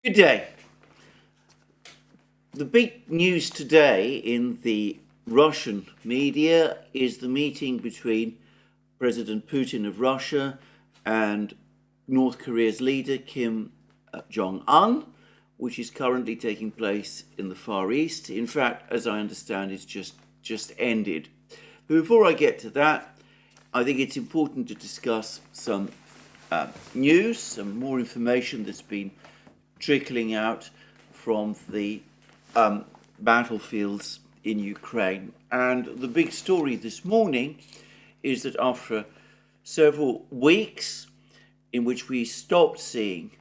Good day. The big news today in the Russian media is the meeting between President Putin of Russia and North Korea's leader Kim Jong-un, which is currently taking place in the Far East. In fact, as I understand, it's just ended. But before I get to that, I think it's important to discuss some news, some more information that's been trickling out from the battlefields in Ukraine. And the big story this morning is that after several weeks in which we stopped seeing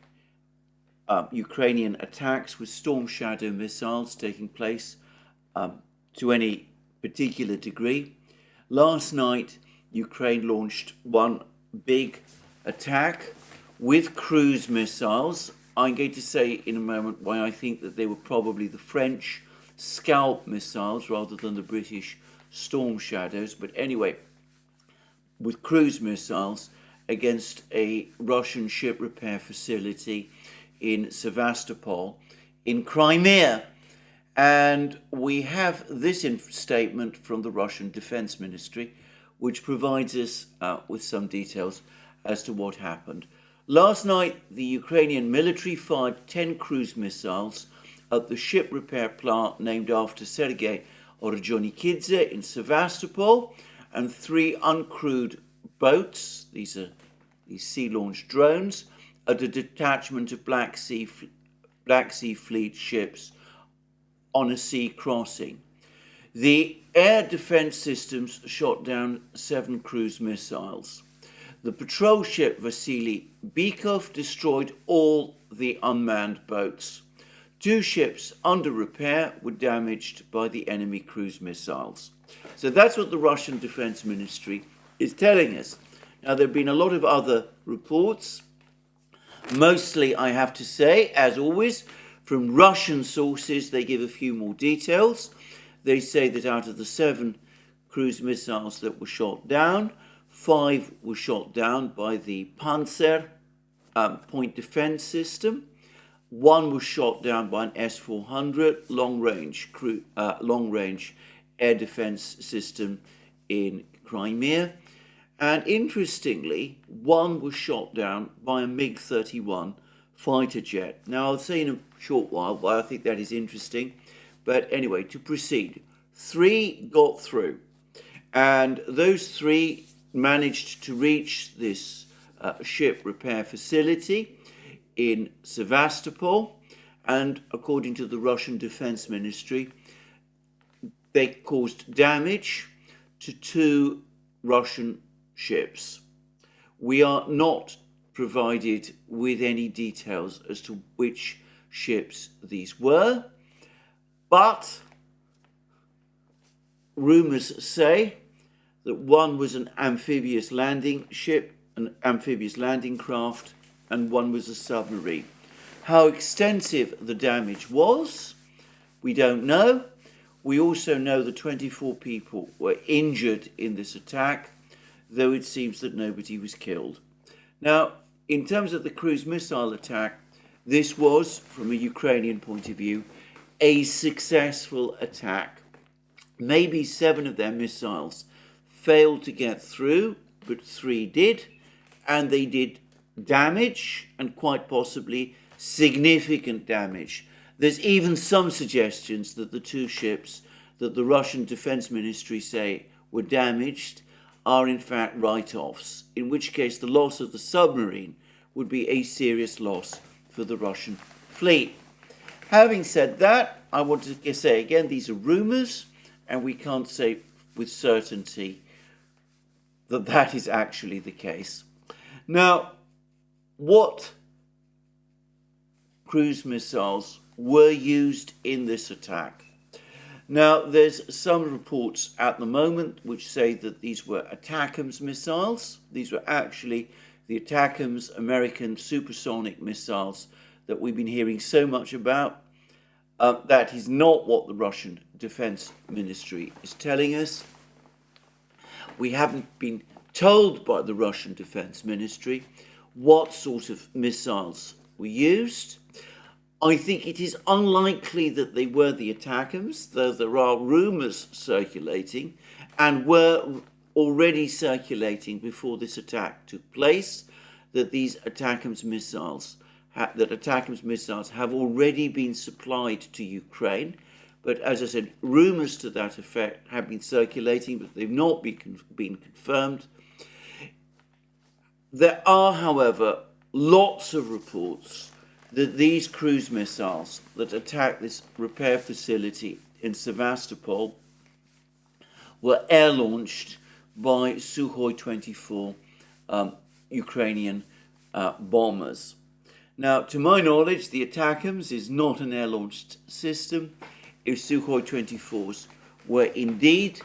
Ukrainian attacks with Storm Shadow missiles taking place to any particular degree, last night Ukraine launched one big attack with cruise missiles. I'm going to say in a moment why I think that they were probably the French Scalp missiles rather than the British Storm Shadows. But anyway, with cruise missiles against a Russian ship repair facility in Sevastopol in Crimea. And we have this statement from the Russian Defense Ministry, which provides us with some details as to what happened. Last night, the Ukrainian military fired 10 cruise missiles at the ship repair plant named after Sergei Ordzhonikidze in Sevastopol, and 3 uncrewed boats, these are these sea-launched drones, at a detachment of Black Sea Fleet ships on a sea crossing. The air defense systems shot down 7 cruise missiles. The patrol ship Vasily Bykov destroyed all the unmanned boats. 2 ships under repair were damaged by the enemy cruise missiles. So that's what the Russian Defense Ministry is telling us. Now, there have been a lot of other reports, mostly, I have to say, as always, from Russian sources. They give a few more details. They say that out of the 7 cruise missiles that were shot down, 5 were shot down by the Panzer point defense system. 1 was shot down by an S-400 long-range air defense system in Crimea. And interestingly, 1 was shot down by a MiG-31 fighter jet. Now, I'll say in a short while why I think that is interesting. But anyway, to proceed, 3 got through. And those 3 managed to reach this ship repair facility in Sevastopol, and according to the Russian Defense Ministry, they caused damage to 2 Russian ships. We are not provided with any details as to which ships these were, but rumors say that 1 was an amphibious landing ship, an amphibious landing craft, and 1 was a submarine. How extensive the damage was, we don't know. We also know that 24 people were injured in this attack, though it seems that nobody was killed. Now, in terms of the cruise missile attack, this was, from a Ukrainian point of view, a successful attack. Maybe 7 of their missiles failed to get through, but 3 did, and they did damage, and quite possibly significant damage. There's even some suggestions that the 2 ships that the Russian Defense Ministry say were damaged are in fact write-offs, in which case the loss of the submarine would be a serious loss for the Russian fleet. Having said that, I want to say again, these are rumors, and we can't say with certainty that that is actually the case. Now, what cruise missiles were used in this attack? Now, there's some reports at the moment which say that these were ATACMS missiles. These were actually the ATACMS American supersonic missiles that we've been hearing so much about. That is not what the Russian Defense Ministry is telling us. We haven't been told by the Russian Defense Ministry what sort of missiles were used. I think it is unlikely that they were the ATACMS, though there are rumours circulating, and were already circulating before this attack took place, that these ATACMS missiles have already been supplied to Ukraine. But as I said, rumours to that effect have been circulating, but they've not been confirmed. There are, however, lots of reports that these cruise missiles that attacked this repair facility in Sevastopol were air-launched by Sukhoi 24 Ukrainian bombers. Now, to my knowledge, the ATACMS is not an air-launched system. If Sukhoi 24s were indeed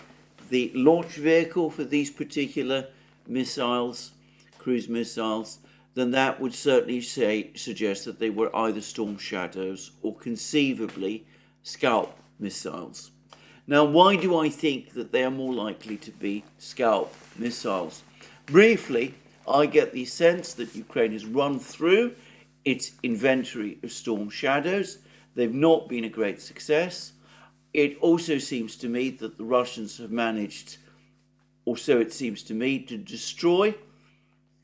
the launch vehicle for these particular missiles, cruise missiles, then that would certainly suggest that they were either Storm Shadows or conceivably Scalp missiles. Now, why do I think that they are more likely to be Scalp missiles? Briefly, I get the sense that Ukraine has run through its inventory of Storm Shadows. They've not been a great success. It also seems to me that the Russians have managed, or so it seems to me, to destroy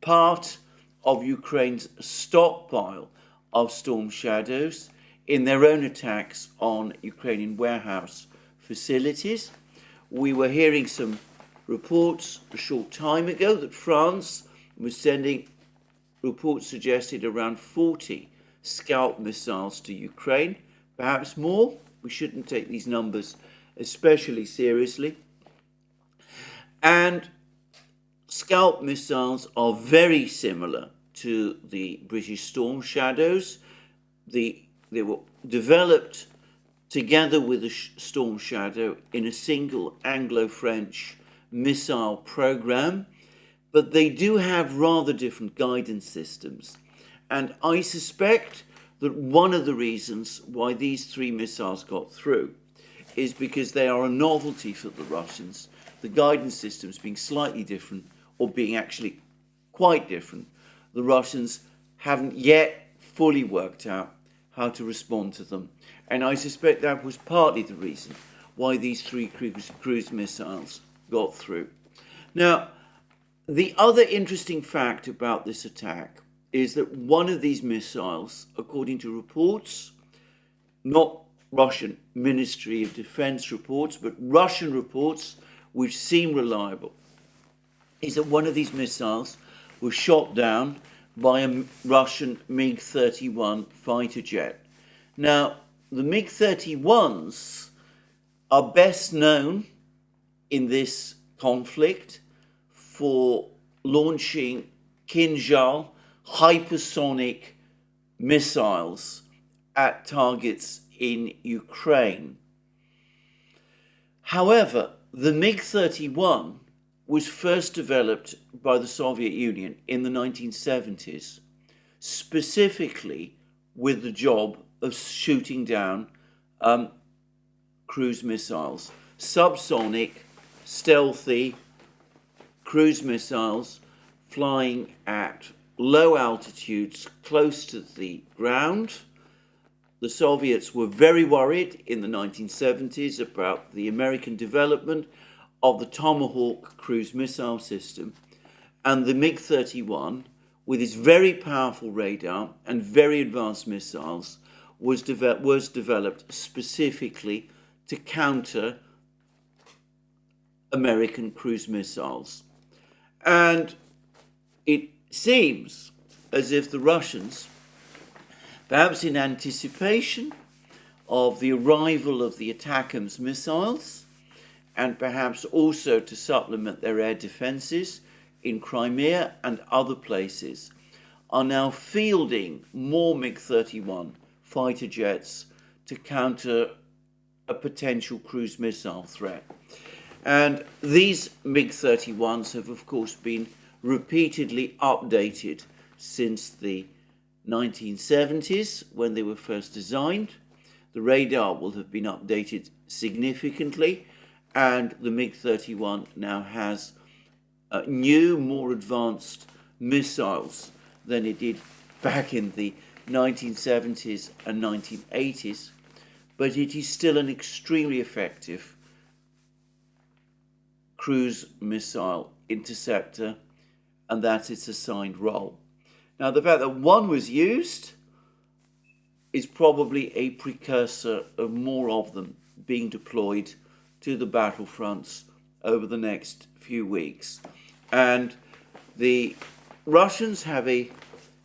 part of Ukraine's stockpile of Storm Shadows in their own attacks on Ukrainian warehouse facilities. We were hearing some reports a short time ago that France was sending reports suggested around 40 Scalp missiles to Ukraine, perhaps more. We shouldn't take these numbers especially seriously. And Scalp missiles are very similar to the British Storm Shadows. They were developed together with the Storm Shadow in a single Anglo-French missile program, but they do have rather different guidance systems. And I suspect that one of the reasons why these three missiles got through is because they are a novelty for the Russians, the guidance systems being slightly different or being actually quite different. The Russians haven't yet fully worked out how to respond to them. And I suspect that was partly the reason why these three cruise missiles got through. Now, the other interesting fact about this attack is that one of these missiles, according to reports, not Russian Ministry of Defense reports, but Russian reports which seem reliable, is that one of these missiles was shot down by a Russian MiG-31 fighter jet. Now, the MiG-31s are best known in this conflict for launching Kinzhal hypersonic missiles at targets in Ukraine. However, the MiG-31 was first developed by the Soviet Union in the 1970s, specifically with the job of shooting down cruise missiles, subsonic, stealthy cruise missiles flying at low altitudes close to the ground. The Soviets were very worried in the 1970s about the American development of the Tomahawk cruise missile system, and the MiG-31, with its very powerful radar and very advanced missiles, was developed specifically to counter American cruise missiles. And it seems as if the Russians, perhaps in anticipation of the arrival of the ATACMS missiles, and perhaps also to supplement their air defences in Crimea and other places, are now fielding more MiG-31 fighter jets to counter a potential cruise missile threat. And these MiG-31s have, of course, been repeatedly updated since the 1970s, when they were first designed. The radar will have been updated significantly, and the MiG-31 now has new, more advanced missiles than it did back in the 1970s and 1980s, but it is still an extremely effective cruise missile interceptor, and that's its assigned role. Now, the fact that one was used is probably a precursor of more of them being deployed to the battlefronts over the next few weeks. And the Russians have a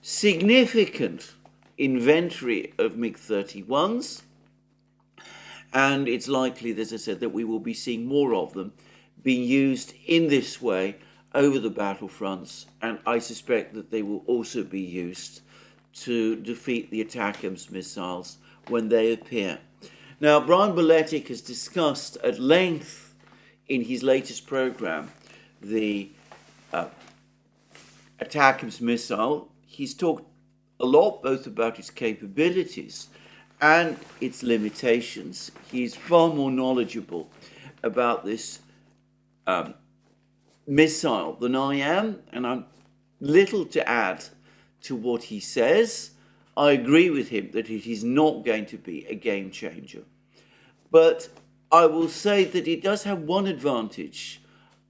significant inventory of MiG-31s, and it's likely, as I said, that we will be seeing more of them being used in this way over the battlefronts, and I suspect that they will also be used to defeat the ATACMS missiles when they appear. Now, Brian Boletic has discussed at length in his latest program the ATACMS missile. He's talked a lot both about its capabilities and its limitations. He's far more knowledgeable about this missile than I am, and I'm little to add to what he says. I agree with him that it is not going to be a game changer. But I will say that it does have one advantage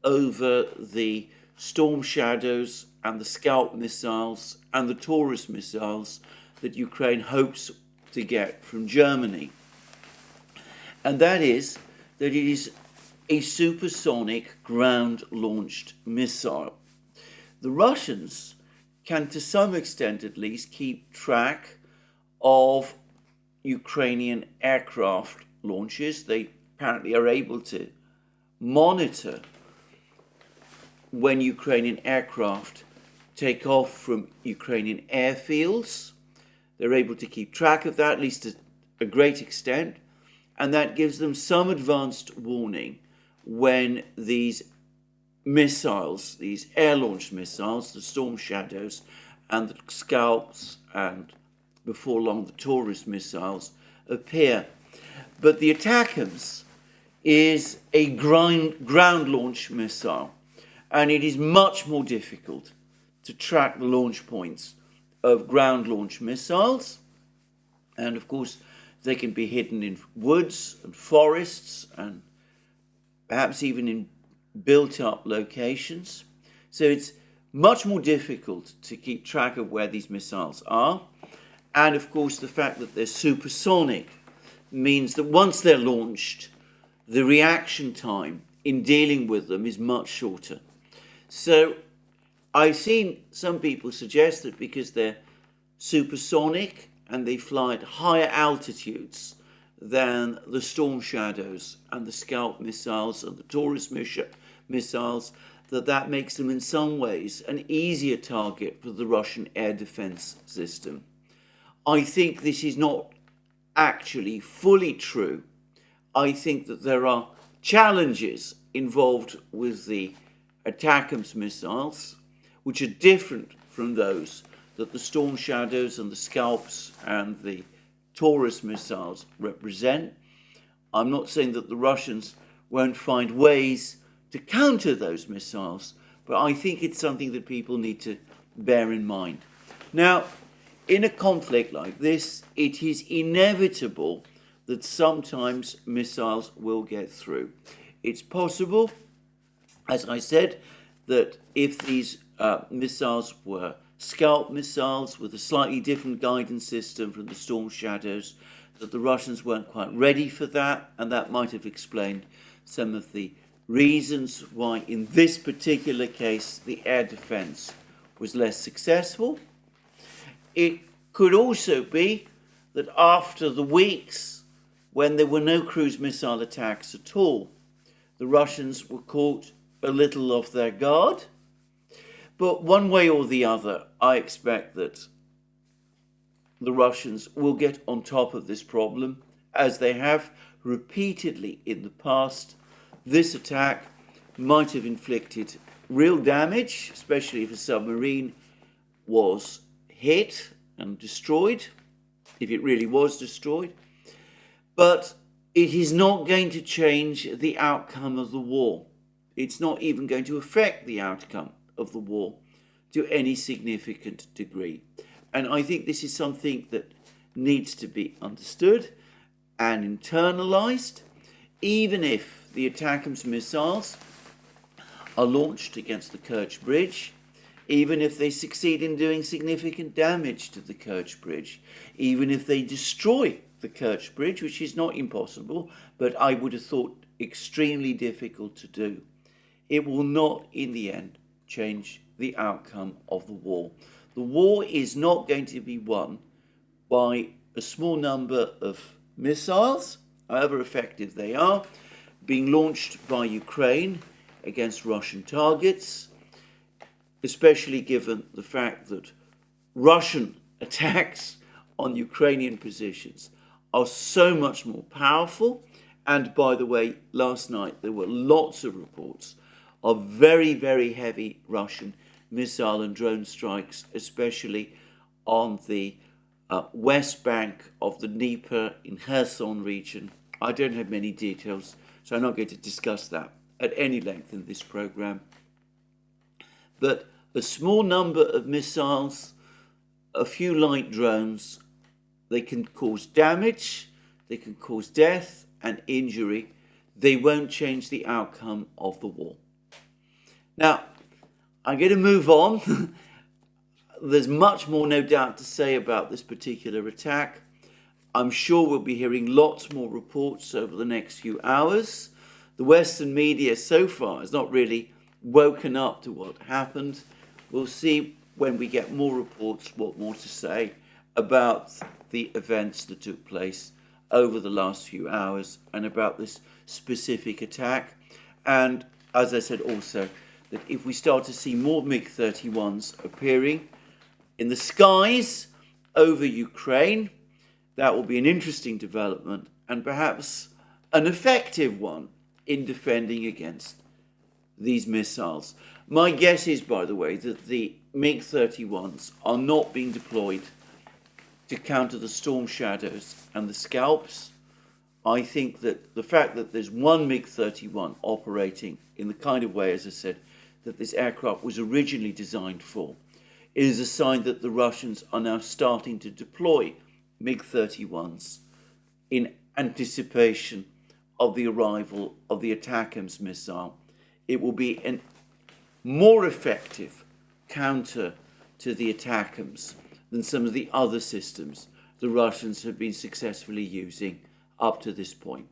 over the Storm Shadows and the Scalp missiles and the Taurus missiles that Ukraine hopes to get from Germany. And that is that it is a supersonic ground-launched missile. The Russians can, to some extent at least, keep track of Ukrainian aircraft launches. They apparently are able to monitor when Ukrainian aircraft take off from Ukrainian airfields. They're able to keep track of that, at least to a great extent, and that gives them some advanced warning when these missiles, these air-launched missiles, the Storm Shadows and the Scalps, and before long the Taurus missiles, appear. But the ATACMS is a ground-launched missile, and it is much more difficult to track the launch points of ground-launched missiles. And of course, they can be hidden in woods and forests and perhaps even in built-up locations. So it's much more difficult to keep track of where these missiles are. And of course, the fact that they're supersonic means that once they're launched, the reaction time in dealing with them is much shorter. So I've seen some people suggest that because they're supersonic and they fly at higher altitudes than the Storm Shadows and the Scalp missiles and the Taurus missiles, that makes them in some ways an easier target for the Russian air defense system. I think this is not actually fully true. I think that there are challenges involved with the ATACMS missiles, which are different from those that the Storm Shadows and the Scalps and the Taurus missiles represent. I'm not saying that the Russians won't find ways to counter those missiles, but I think it's something that people need to bear in mind. Now, in a conflict like this, it is inevitable that sometimes missiles will get through. It's possible, as I said, that if these missiles were Scalp missiles with a slightly different guidance system from the Storm Shadows, that the Russians weren't quite ready for that, and that might have explained some of the reasons why in this particular case the air defense was less successful. It could also be that after the weeks when there were no cruise missile attacks at all, the Russians were caught a little off their guard. But one way or the other, I expect that the Russians will get on top of this problem, as they have repeatedly in the past. This attack might have inflicted real damage, especially if a submarine was hit and destroyed, if it really was destroyed. But it is not going to change the outcome of the war. It's not even going to affect the outcome of the war to any significant degree. And I think this is something that needs to be understood and internalized, even if the ATACMS missiles are launched against the Kerch Bridge, even if they succeed in doing significant damage to the Kerch Bridge, even if they destroy the Kerch Bridge, which is not impossible, but I would have thought extremely difficult to do. It will not, in the end, change the outcome of the war. The war is not going to be won by a small number of missiles, however effective they are, being launched by Ukraine against Russian targets, especially given the fact that Russian attacks on Ukrainian positions are so much more powerful. And by the way, last night there were lots of reports of very, very heavy Russian missile and drone strikes, especially on the west bank of the Dnieper in Kherson region. I don't have many details, so I'm not going to discuss that at any length in this program. But a small number of missiles, a few light drones, they can cause damage, they can cause death and injury. They won't change the outcome of the war. Now, I'm going to move on. There's much more, no doubt, to say about this particular attack. I'm sure we'll be hearing lots more reports over the next few hours. The Western media so far has not really woken up to what happened. We'll see when we get more reports what more to say about the events that took place over the last few hours and about this specific attack. And as I said also, that if we start to see more MiG-31s appearing in the skies over Ukraine, that will be an interesting development and perhaps an effective one in defending against these missiles. My guess is, by the way, that the MiG-31s are not being deployed to counter the Storm Shadows and the Scalps. I think that the fact that there's one MiG-31 operating in the kind of way, as I said, that this aircraft was originally designed for, is a sign that the Russians are now starting to deploy MiG-31s in anticipation of the arrival of the ATACMS missile. It will be a more effective counter to the ATACMS than some of the other systems the Russians have been successfully using up to this point.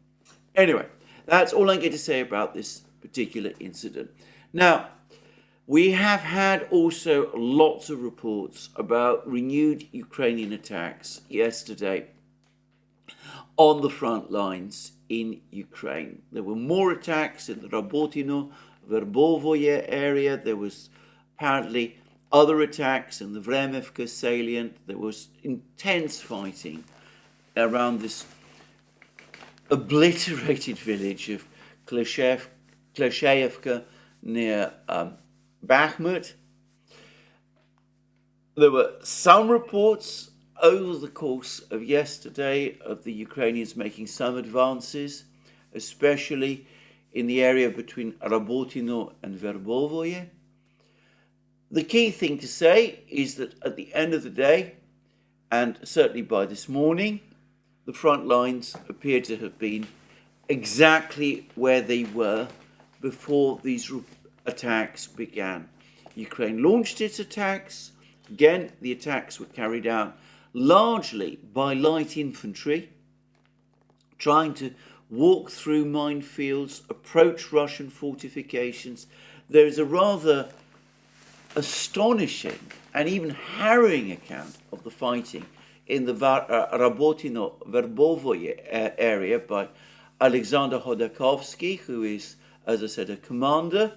Anyway, that's all I'm going to say about this particular incident. Now, we have had also lots of reports about renewed Ukrainian attacks yesterday on the front lines in Ukraine. There were more attacks in the Rabotino, Verbovoye area. There was apparently other attacks in the Vremevka salient. There was intense fighting around this obliterated village of Klesheyevka near Bakhmut. There were some reports over the course of yesterday of the Ukrainians making some advances, especially in the area between Rabotino and Verbovoye. The key thing to say is that at the end of the day, and certainly by this morning, the front lines appear to have been exactly where they were before these attacks began. Ukraine launched its attacks. Again, the attacks were carried out largely by light infantry, trying to walk through minefields, approach Russian fortifications. There is a rather astonishing and even harrowing account of the fighting in the Rabotino-Verbovoye area by Alexander Khodorkovsky, who is, as I said, a commander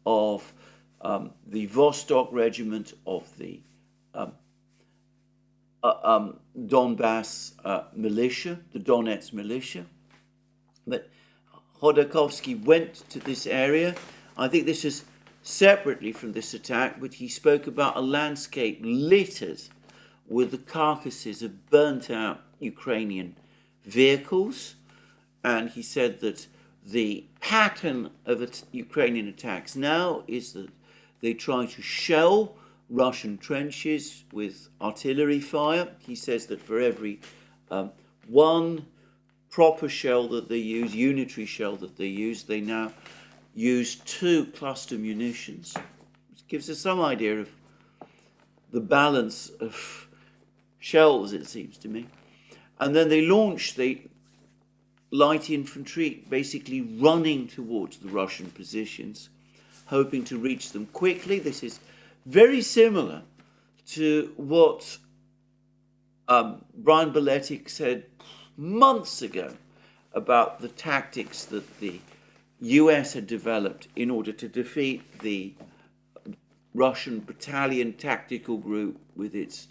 of the Vostok regiment of the Donbass militia, the Donetsk militia. But Khodorkovsky went to this area. I think this is separately from this attack, but he spoke about a landscape littered with the carcasses of burnt-out Ukrainian vehicles. And he said that the pattern of Ukrainian attacks now is that they try to shell Russian trenches with artillery fire. He says that for every one proper shell that they use, unitary shell that they use, they now use 2 cluster munitions, which gives us some idea of the balance of shells, it seems to me. And then they launch the light infantry, basically running towards the Russian positions, hoping to reach them quickly. This is very similar to what Brian Beletic said months ago about the tactics that the US had developed in order to defeat the Russian battalion tactical group with its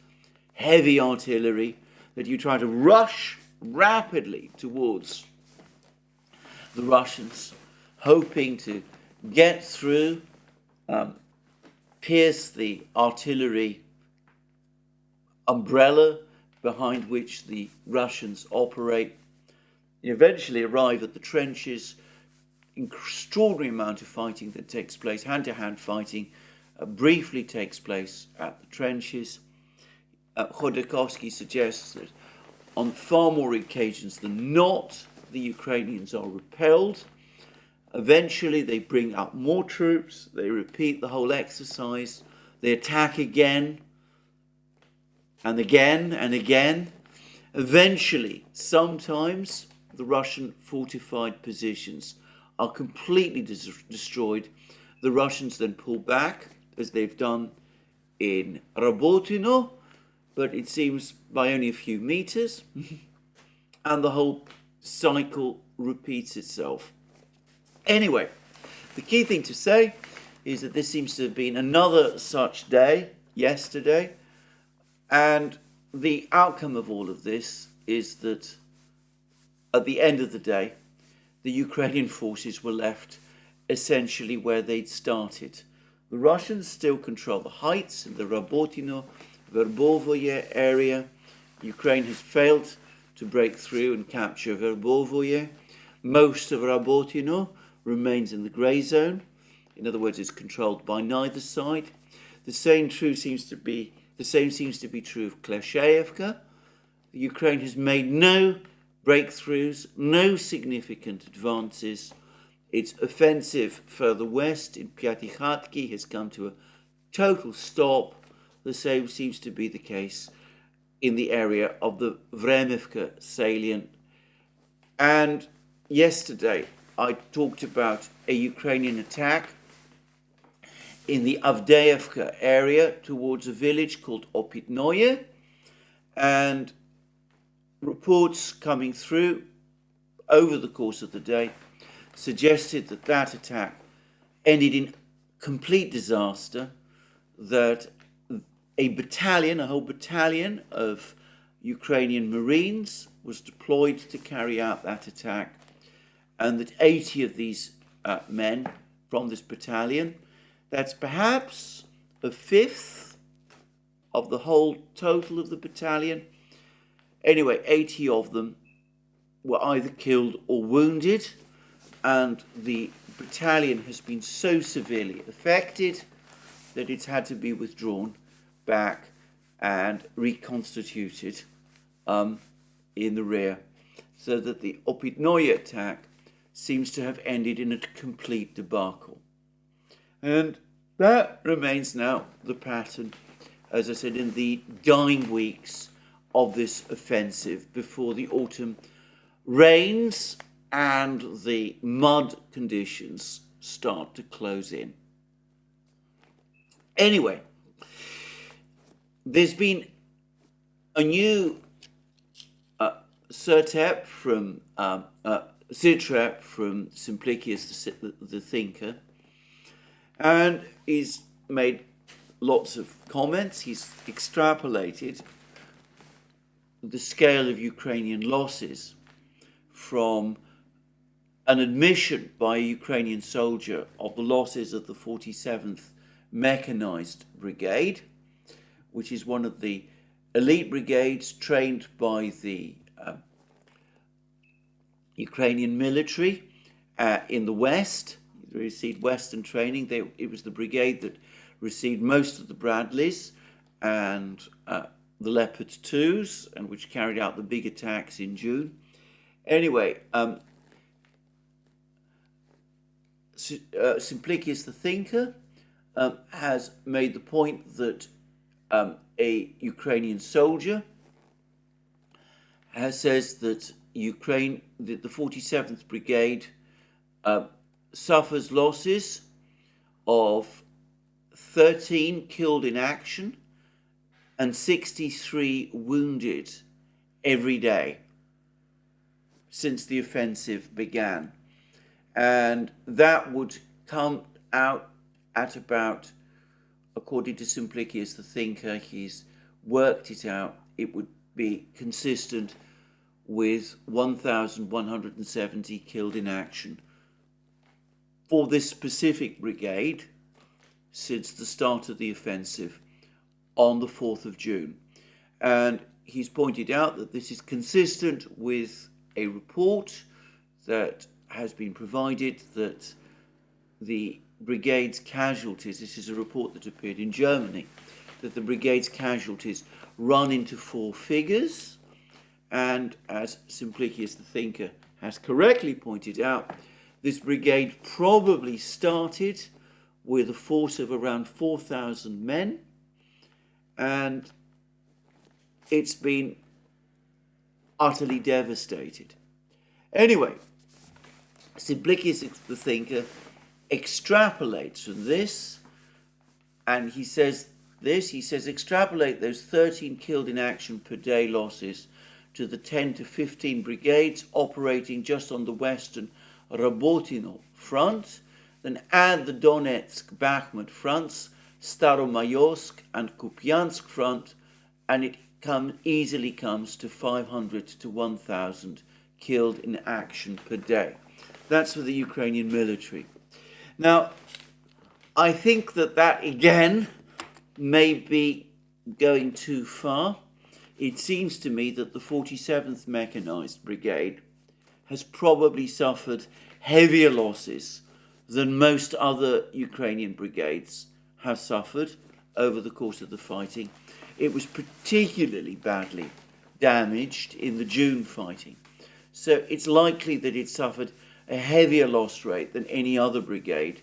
heavy artillery, that you try to rush rapidly towards the Russians, hoping to get through, pierce the artillery umbrella behind which the Russians operate, eventually arrive at the trenches. Extraordinary amount of fighting that takes place, hand-to-hand fighting, briefly takes place at the trenches. Khodorkovsky suggests that on far more occasions than not, the Ukrainians are repelled. Eventually they bring up more troops, they repeat the whole exercise, they attack again and again and again. Eventually, sometimes the Russian fortified positions are completely destroyed. The Russians then pull back, as they've done in Rabotino, but it seems by only a few meters, and the whole cycle repeats itself. Anyway, the key thing to say is that this seems to have been another such day, yesterday, and the outcome of all of this is that at the end of the day, the Ukrainian forces were left essentially where they'd started. The Russians still control the heights in the Rabotino, Verbovoye area. Ukraine has failed to break through and capture Verbovoye. Most of Rabotino remains in the grey zone. In other words, it's controlled by neither side. The same seems to be true of Kleshayevka. Ukraine has made no breakthroughs, no significant advances. Its offensive further west in Pyatikhatki has come to a total stop. The same seems to be the case in the area of the Vremivka salient. And yesterday I talked about a Ukrainian attack in the Avdeevka area towards a village called Opitnoye, and reports coming through over the course of the day suggested that that attack ended in complete disaster, that a whole battalion of Ukrainian Marines was deployed to carry out that attack, and that 80 of these men from this battalion, that's perhaps a fifth of the whole total of the battalion. Anyway, 80 of them were either killed or wounded, and the battalion has been so severely affected that it's had to be withdrawn back and reconstituted in the rear, so that the Opitnoye attack seems to have ended in a complete debacle. And that remains now the pattern, as I said, in the dying weeks of this offensive before the autumn rains and the mud conditions start to close in. Anyway, there's been a new Sitrep from Simplicius the Thinker, and he's made lots of comments. He's extrapolated the scale of Ukrainian losses from an admission by a Ukrainian soldier of the losses of the 47th Mechanized Brigade, which is one of the elite brigades trained by the Ukrainian military in the West. They received Western training. It was the brigade that received most of the Bradleys and the Leopard 2s, and which carried out the big attacks in June. Anyway, Simplicius the Thinker has made the point that a Ukrainian soldier says that the 47th Brigade suffers losses of 13 killed in action and 63 wounded every day since the offensive began. And that would come out at about, according to Simplicius the Thinker, he's worked it out, it would be consistent with 1,170 killed in action for this specific brigade since the start of the offensive on the 4th of June. And he's pointed out that this is consistent with a report that has been provided that the brigade's casualties, this is a report that appeared in Germany, that the brigade's casualties run into 4 figures. And as Simplicius the Thinker has correctly pointed out, this brigade probably started with a force of around 4,000 men, and it's been utterly devastated. Anyway, Simplicius the Thinker extrapolates from this, and he says extrapolate those 13 killed in action per day losses to the 10 to 15 brigades operating just on the western Rabotino front, then add the Donetsk-Bakhmut fronts, Staromayorsk and Kupiansk front, and it easily comes to 500 to 1,000 killed in action per day. That's for the Ukrainian military. Now, I think that again may be going too far. It seems to me that the 47th Mechanized Brigade has probably suffered heavier losses than most other Ukrainian brigades have suffered over the course of the fighting. It was particularly badly damaged in the June fighting. So it's likely that it suffered a heavier loss rate than any other brigade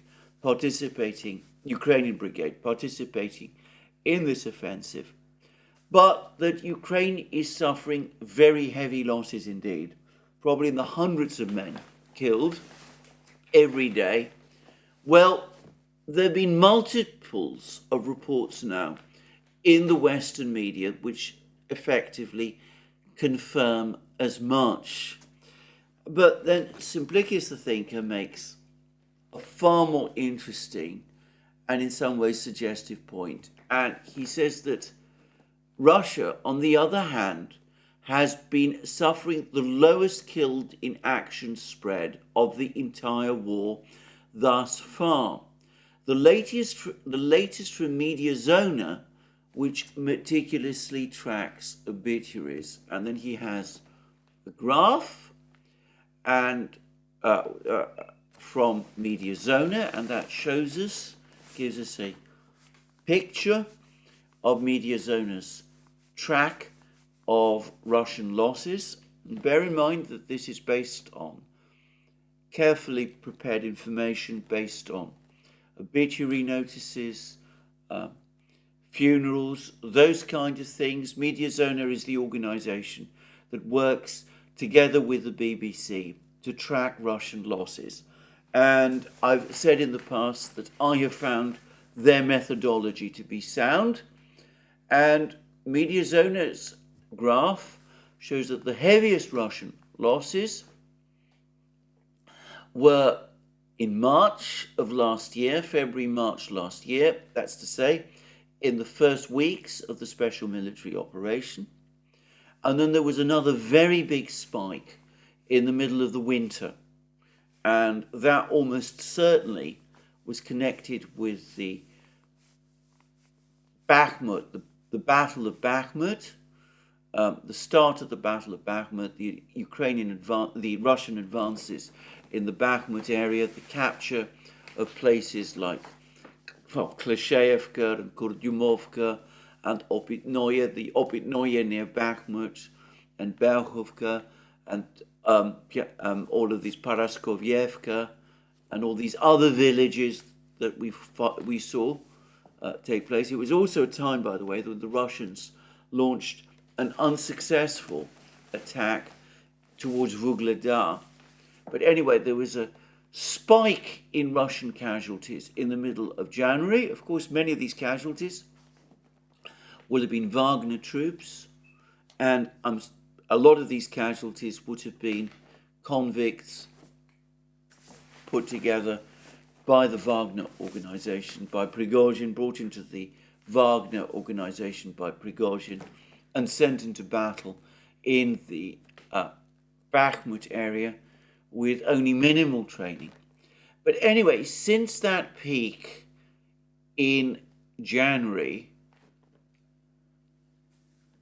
Ukrainian brigade participating in this offensive. But that Ukraine is suffering very heavy losses indeed, probably in the hundreds of men killed every day. Well, there have been multiples of reports now in the Western media which effectively confirm as much. But then Simplicius the Thinker makes a far more interesting and in some ways suggestive point. And he says that Russia, on the other hand, has been suffering the lowest killed in action spread of the entire war thus far. The latest from Media Zona, which meticulously tracks obituaries. And then he has a graph and from Media Zona, and that gives us a picture of Media Zona's track of Russian losses. And bear in mind that this is based on carefully prepared information, based on obituary notices, funerals, those kind of things. Media Zona is the organisation that works together with the BBC to track Russian losses. And I've said in the past that I have found their methodology to be sound. And Media Zona's graph shows that the heaviest Russian losses were in March of last year, February-March last year, that's to say, in the first weeks of the special military operation. And then there was another very big spike in the middle of the winter. And that almost certainly was connected with the Bakhmut, the Battle of Bakhmut, the start of the Battle of Bakhmut, the Russian advances in the Bakhmut area, the capture of places like Klishayevka and Kurdyumovka and Opitnoye, the Opitnoye near Bakhmut and Berhovka and all of these Paraskovyevka and all these other villages that we saw take place. It was also a time, by the way, that the Russians launched an unsuccessful attack towards Vuhledar. But anyway, there was a spike in Russian casualties in the middle of January. Of course, many of these casualties would have been Wagner troops, and a lot of these casualties would have been convicts put together by the Wagner organization, by Prigozhin, brought into the Wagner organization by Prigozhin, and sent into battle in the Bakhmut area with only minimal training. But anyway, since that peak in January,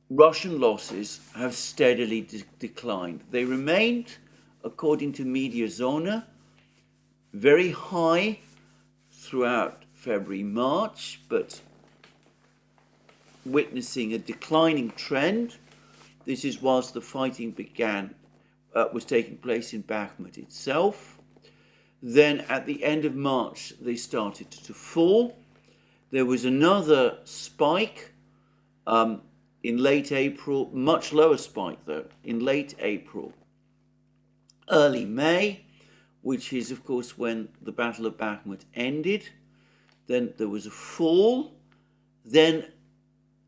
Russian losses have steadily declined. They remained, according to Media Zona, very high throughout February, March, but witnessing a declining trend. This is whilst the fighting was taking place in Bakhmut itself. Then at the end of March, they started to fall. There was another spike in late April, much lower spike though, in late April, early May, which is of course when the Battle of Bakhmut ended. Then there was a fall. Then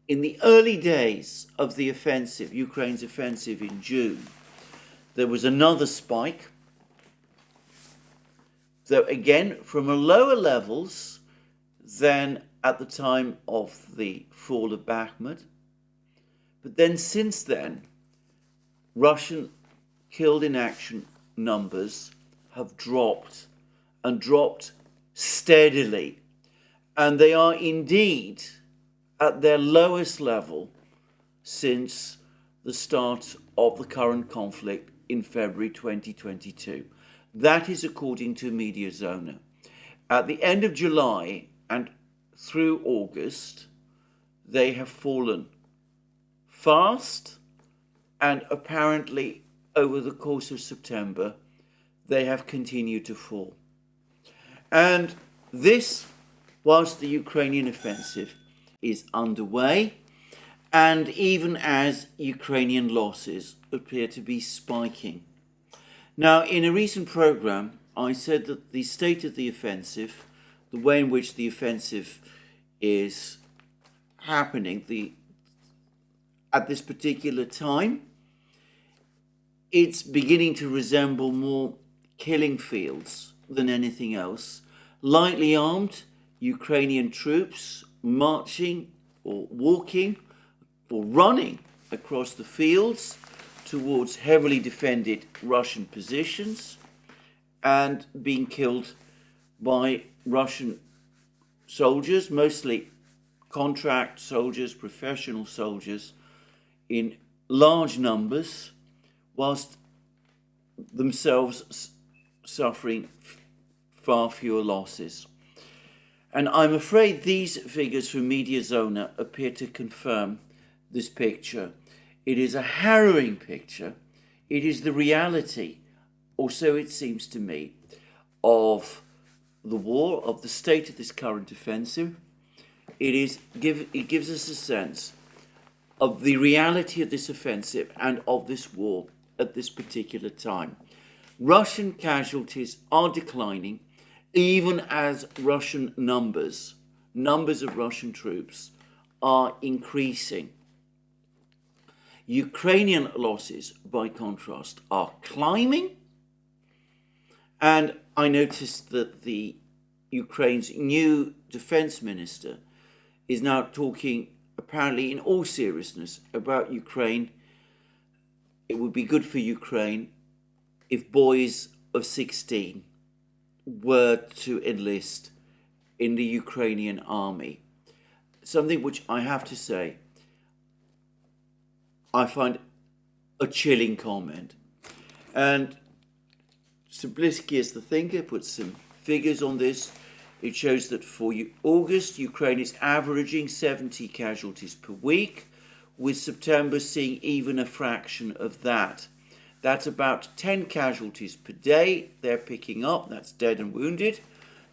in the early days of the offensive, Ukraine's offensive in June, there was another spike. So again, from a lower levels than at the time of the fall of Bakhmut. But then since then, Russian killed in action numbers have dropped and dropped steadily. And they are indeed at their lowest level since the start of the current conflict in February 2022. That is according to Media Zona. At the end of July and through August, they have fallen fast, and apparently over the course of September, they have continued to fall. And this, whilst the Ukrainian offensive is underway, and even as Ukrainian losses appear to be spiking. Now, in a recent program, I said that the state of the offensive, the way in which the offensive is happening at this particular time, it's beginning to resemble more killing fields than anything else. Lightly armed Ukrainian troops marching or walking or running across the fields towards heavily defended Russian positions and being killed by Russian soldiers, mostly contract soldiers, professional soldiers, in large numbers, whilst themselves suffering far fewer losses. And I'm afraid these figures from Media Zona appear to confirm this picture. It is a harrowing picture. It is the reality, or so it seems to me, of the war, of the state of this current offensive. It gives us a sense of the reality of this offensive and of this war at this particular time. Russian casualties are declining, even as Russian numbers of Russian troops are increasing. Ukrainian losses, by contrast, are climbing. And I noticed that Ukraine's new defense minister is now talking, apparently in all seriousness, about Ukraine. It would be good for Ukraine if boys of 16 were to enlist in the Ukrainian army. Something which I have to say, I find a chilling comment. And Simpliski, as the thinker, puts some figures on this. It shows that for August, Ukraine is averaging 70 casualties per week, with September seeing even a fraction of that. That's about 10 casualties per day they're picking up. That's dead and wounded.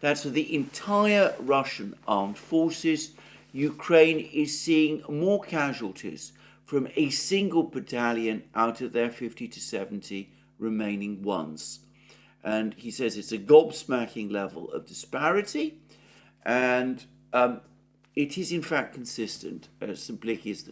That's for the entire Russian armed forces. Ukraine is seeing more casualties from a single battalion out of their 50 to 70 remaining ones. And he says it's a gobsmacking level of disparity, and it is in fact consistent, as Simplicki as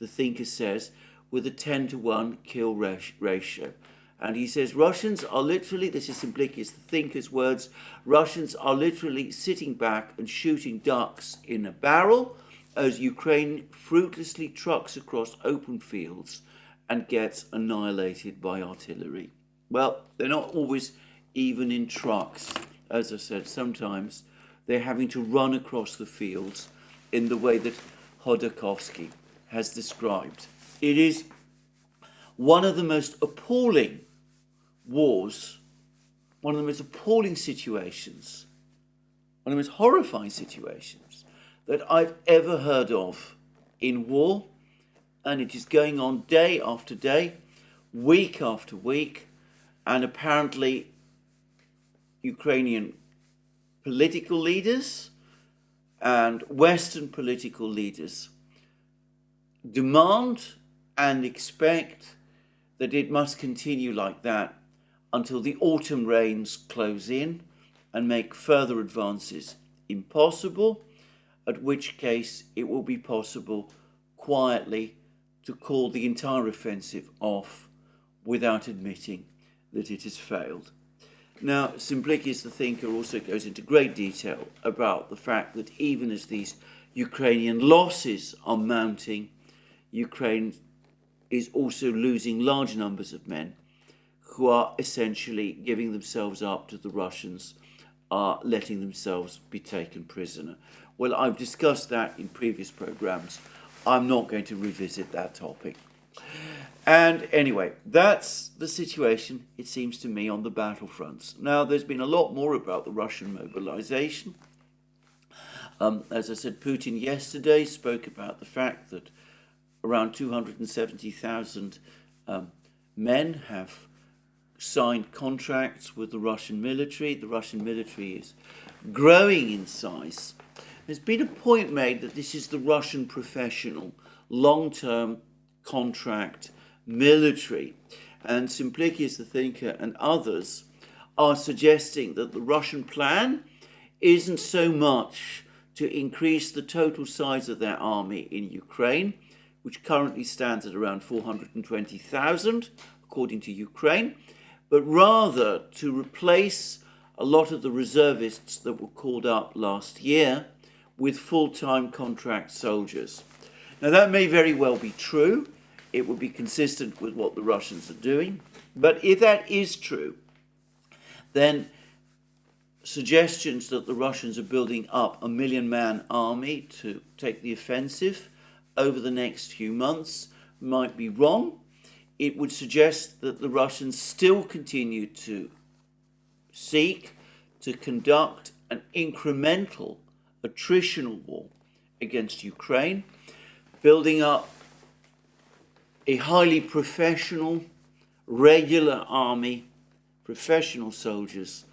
the thinker says, with a 10-to-1 kill ratio. And he says Russians are literally, this is Simplicki as the thinker's words, Russians are literally sitting back and shooting ducks in a barrel as Ukraine fruitlessly trucks across open fields and gets annihilated by artillery. Well, they're not always even in trucks. As I said, sometimes they're having to run across the fields in the way that Khodorkovsky has described. It is one of the most appalling wars, one of the most appalling situations, one of the most horrifying situations that I've ever heard of in war, and it is going on day after day, week after week, and apparently Ukrainian political leaders and Western political leaders demand and expect that it must continue like that until the autumn rains close in and make further advances impossible, at which case it will be possible quietly to call the entire offensive off without admitting that it has failed. Now, Simplicki the thinker also goes into great detail about the fact that even as these Ukrainian losses are mounting, Ukraine is also losing large numbers of men who are essentially giving themselves up to the Russians, are letting themselves be taken prisoner. Well, I've discussed that in previous programs. I'm not going to revisit that topic. And anyway, that's the situation, it seems to me, on the battlefronts. Now, there's been a lot more about the Russian mobilization. As I said, Putin yesterday spoke about the fact that around 270,000 men have signed contracts with the Russian military. The Russian military is growing in size. There's been a point made that this is the Russian professional, long-term contract military. And Simplicki the thinker and others are suggesting that the Russian plan isn't so much to increase the total size of their army in Ukraine, which currently stands at around 420,000, according to Ukraine, but rather to replace a lot of the reservists that were called up last year with full-time contract soldiers. Now, that may very well be true. It would be consistent with what the Russians are doing. But if that is true, then suggestions that the Russians are building up a 1 million-man army to take the offensive over the next few months might be wrong. It would suggest that the Russians still continue to seek to conduct an incremental attritional war against Ukraine, building up a highly professional, regular army, professional soldiers,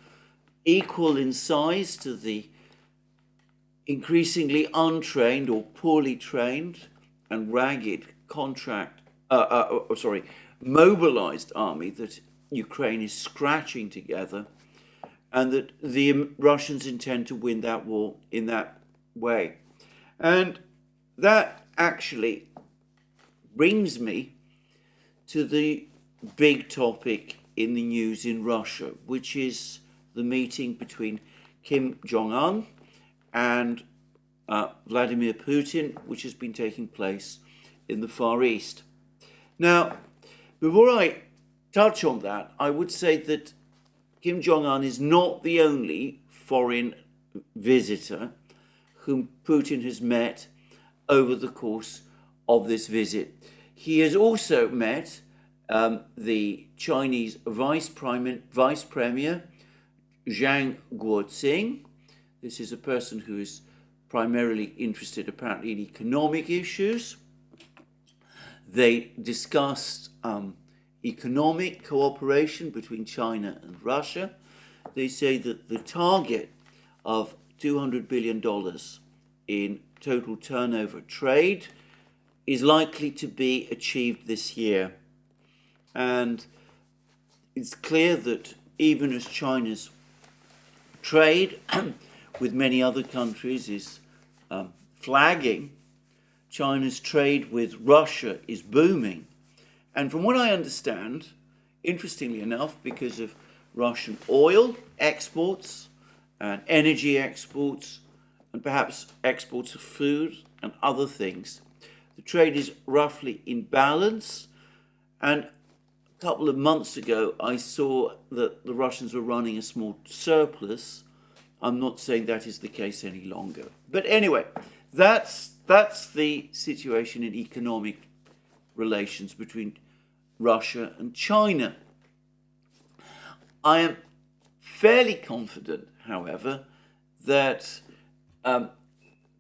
equal in size to the increasingly untrained or poorly trained and ragged mobilized army that Ukraine is scratching together, and that the Russians intend to win that war in that way. And that actually brings me to the big topic in the news in Russia, which is the meeting between Kim Jong-un and Vladimir Putin, which has been taking place in the Far East. Now, before I touch on that, I would say that Kim Jong-un is not the only foreign visitor whom Putin has met over the course of this visit. He has also met the Chinese Vice Premier Zhang Guoqing, This is a person who is primarily interested apparently in economic issues. They discussed economic cooperation between China and Russia. They say that the target of $200 billion in total turnover trade is likely to be achieved this year. And it's clear that even as China's trade with many other countries is flagging, China's trade with Russia is booming. And from what I understand, interestingly enough, because of Russian oil exports and energy exports and perhaps exports of food and other things, the trade is roughly in balance. And a couple of months ago, I saw that the Russians were running a small surplus. I'm not saying that is the case any longer. But anyway, that's the situation in economic relations between Russia and China. I am fairly confident, however, that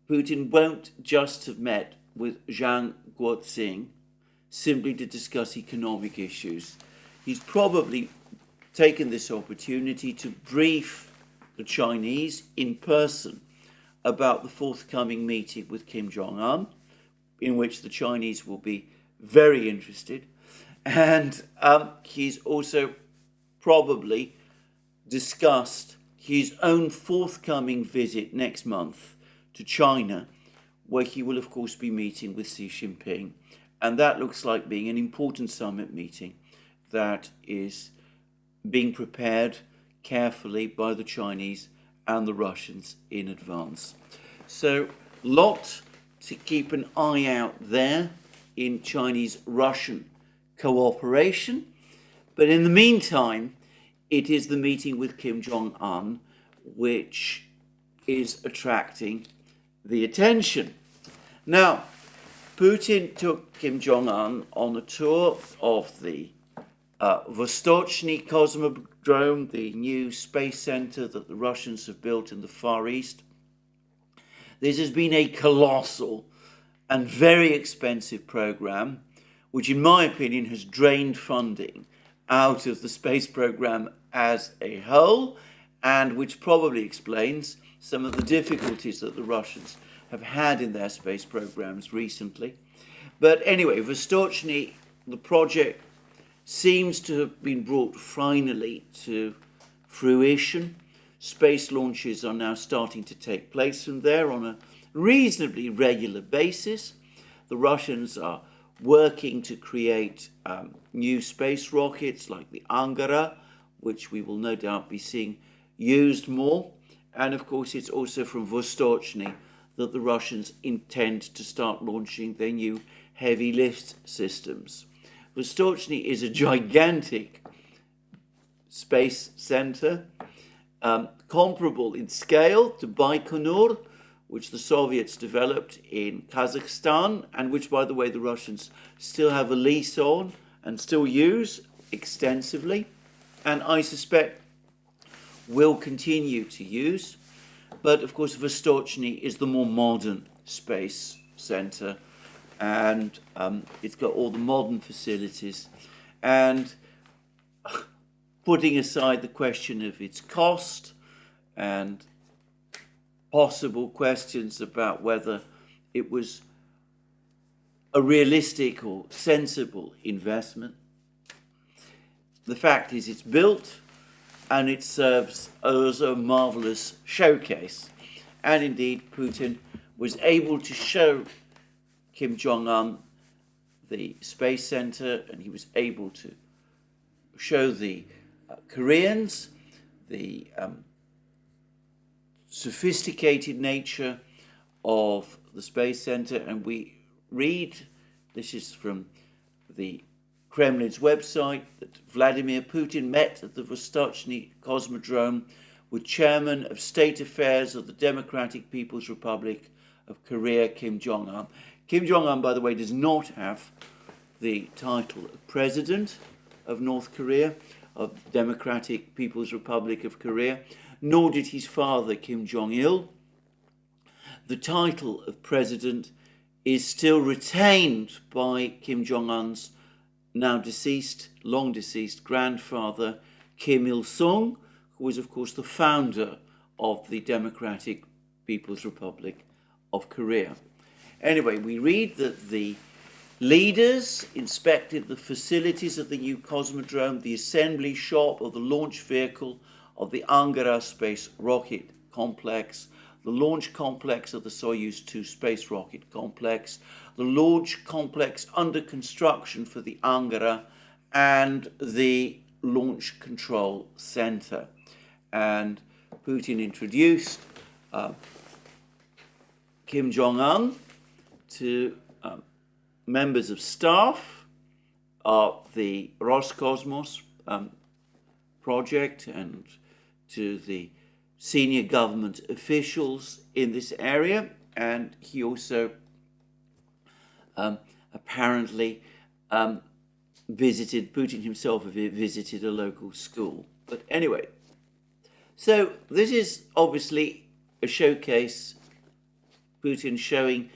Putin won't just have met with Zhang Guoqing simply to discuss economic issues. He's probably taken this opportunity to brief the Chinese in person about the forthcoming meeting with Kim Jong-un, in which the Chinese will be very interested. And he's also probably discussed his own forthcoming visit next month to China, where he will, of course, be meeting with Xi Jinping. And that looks like being an important summit meeting that is being prepared carefully by the Chinese and the Russians in advance. So, lot to keep an eye out there in Chinese-Russian cooperation. But in the meantime, it is the meeting with Kim Jong-un which is attracting the attention. Now, Putin took Kim Jong-un on a tour of the Vostochny Cosmodrome, the new space center that the Russians have built in the Far East. This has been a colossal and very expensive program, which in my opinion has drained funding out of the space program as a whole, and which probably explains some of the difficulties that the Russians have had in their space programs recently. But anyway, Vostochny, the project, seems to have been brought finally to fruition. Space launches are now starting to take place from there on a reasonably regular basis. The Russians are working to create new space rockets like the Angara, which we will no doubt be seeing used more. And of course, it's also from Vostochny that the Russians intend to start launching their new heavy lift systems. Vostochny is a gigantic space center, comparable in scale to Baikonur, which the Soviets developed in Kazakhstan, and which, by the way, the Russians still have a lease on and still use extensively, and I suspect will continue to use. But of course, Vostochny is the more modern space center, and it's got all the modern facilities. And putting aside the question of its cost and possible questions about whether it was a realistic or sensible investment, the fact is it's built and it serves as a marvelous showcase. And indeed, Putin was able to show Kim Jong-un the space center, and he was able to show the Koreans the sophisticated nature of the space center. And we read, this is from the Kremlin's website, that Vladimir Putin met at the Vostochny Cosmodrome with Chairman of State Affairs of the Democratic People's Republic of Korea, Kim Jong-un. Kim Jong-un, by the way, does not have the title of President of North Korea, of Democratic People's Republic of Korea, nor did his father, Kim Jong-il. The title of president is still retained by Kim Jong-un's now deceased, long deceased grandfather, Kim Il-sung, who was, of course, the founder of the Democratic People's Republic of Korea. Anyway, we read that the leaders inspected the facilities of the new cosmodrome, the assembly shop of the launch vehicle of the Angara space rocket complex, the launch complex of the Soyuz 2 space rocket complex, the launch complex under construction for the Angara, and the launch control center. And Putin introduced Kim Jong-un to members of staff of the Roscosmos project and to the senior government officials in this area. And he also apparently Putin himself visited a local school. But anyway, so this is obviously a showcase, Putin showing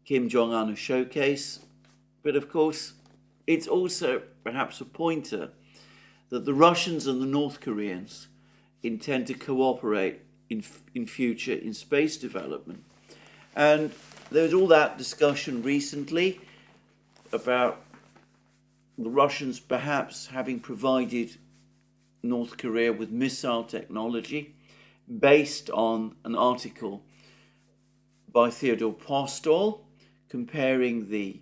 Kim Jong-un a showcase, but of course it's also perhaps a pointer that the Russians and the North Koreans intend to cooperate in future in space development. And there was all that discussion recently about the Russians perhaps having provided North Korea with missile technology based on an article by Theodore Postol comparing the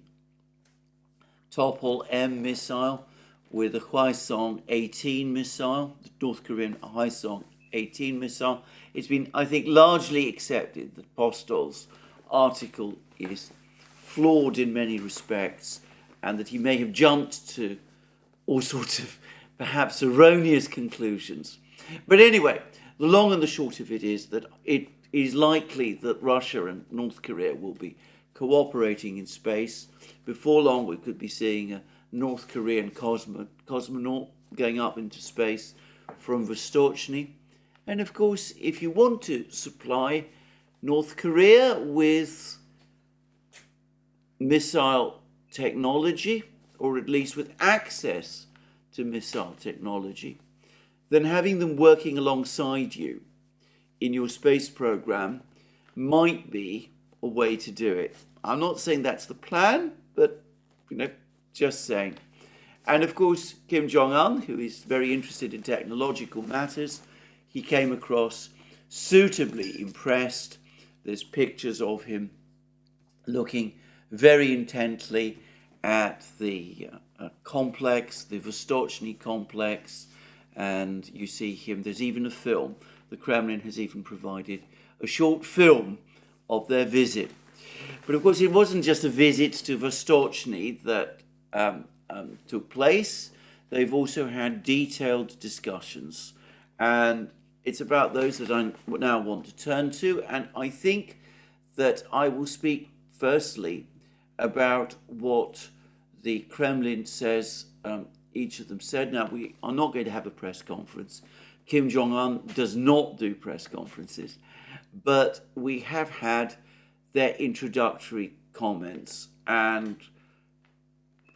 Topol-M missile with the Hwasong-18 missile, the North Korean Hwasong-18 missile. It's been, I think, largely accepted that Postol's article is flawed in many respects and that he may have jumped to all sorts of perhaps erroneous conclusions. But anyway, the long and the short of it is that it is likely that Russia and North Korea will be cooperating in space. Before long, we could be seeing a North Korean cosmonaut going up into space from Vostochny. And of course, if you want to supply North Korea with missile technology, or at least with access to missile technology, then having them working alongside you in your space program might be a way to do it. I'm not saying that's the plan, but just saying. And of course, Kim Jong-un, who is very interested in technological matters, he came across suitably impressed. There's pictures of him looking very intently at the complex, the Vostochny complex, and you see him. There's even a film. The Kremlin has even provided a short film of their visit. But of course, it wasn't just a visit to Vostochny that took place. They've also had detailed discussions, and it's about those that I now want to turn to. And I think that I will speak firstly about what the Kremlin says, each of them said. Now, we are not going to have a press conference. Kim Jong-un does not do press conferences, but we have had their introductory comments. And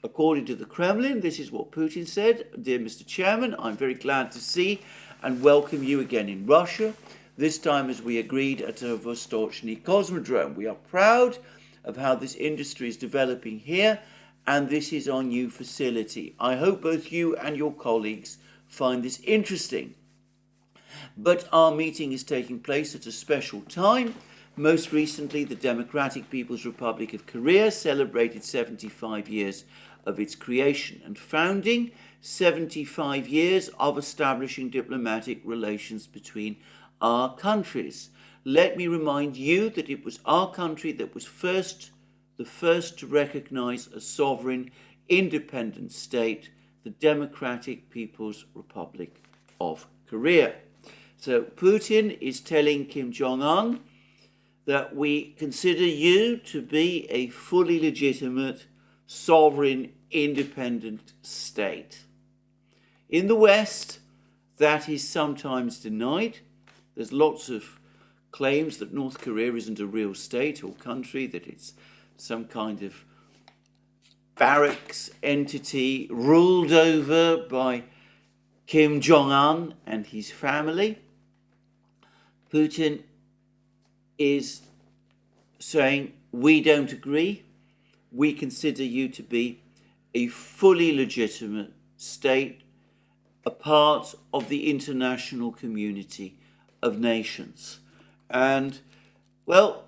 according to the Kremlin, this is what Putin said: "Dear Mr. Chairman, I'm very glad to see and welcome you again in Russia, this time as we agreed at a Vostochny Cosmodrome. We are proud of how this industry is developing here, and this is our new facility. I hope both you and your colleagues find this interesting. But our meeting is taking place at a special time. Most recently, the Democratic People's Republic of Korea celebrated 75 years of its creation and founding, 75 years of establishing diplomatic relations between our countries. Let me remind you that it was our country that was the first to recognize a sovereign, independent state, the Democratic People's Republic of Korea." So Putin is telling Kim Jong-un that we consider you to be a fully legitimate, sovereign, independent state. In the West, that is sometimes denied. There's lots of claims that North Korea isn't a real state or country, that it's some kind of barracks entity ruled over by Kim Jong-un and his family. Putin is saying, we don't agree. We consider you to be a fully legitimate state, a part of the international community of nations. And, well,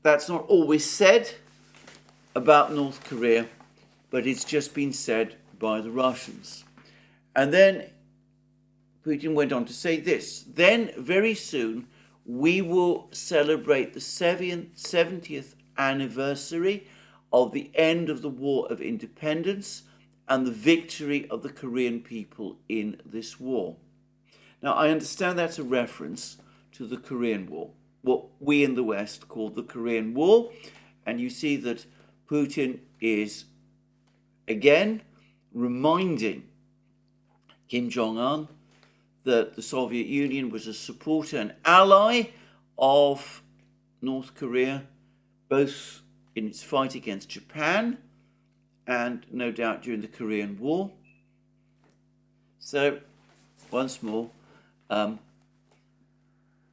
that's not always said about North Korea, but it's just been said by the Russians. And then Putin went on to say this: then very soon we will celebrate the 70th anniversary of the end of the War of Independence and the victory of the Korean people in this war. Now, I understand that's a reference to the Korean War, what we in the West call the Korean War. And you see that Putin is again reminding Kim Jong-un that the Soviet Union was a supporter and ally of North Korea, both in its fight against Japan and no doubt during the Korean War. So, once more,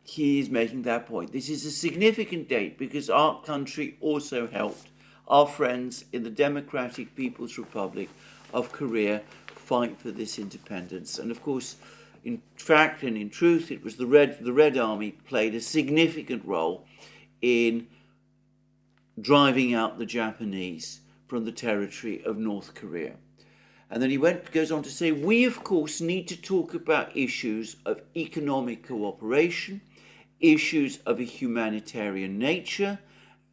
he is making that point. This is a significant date because our country also helped our friends in the Democratic People's Republic of Korea fight for this independence. And of course, in fact and in truth, it was the Red Army played a significant role in driving out the Japanese from the territory of North Korea. And then he goes on to say, we of course need to talk about issues of economic cooperation, issues of a humanitarian nature,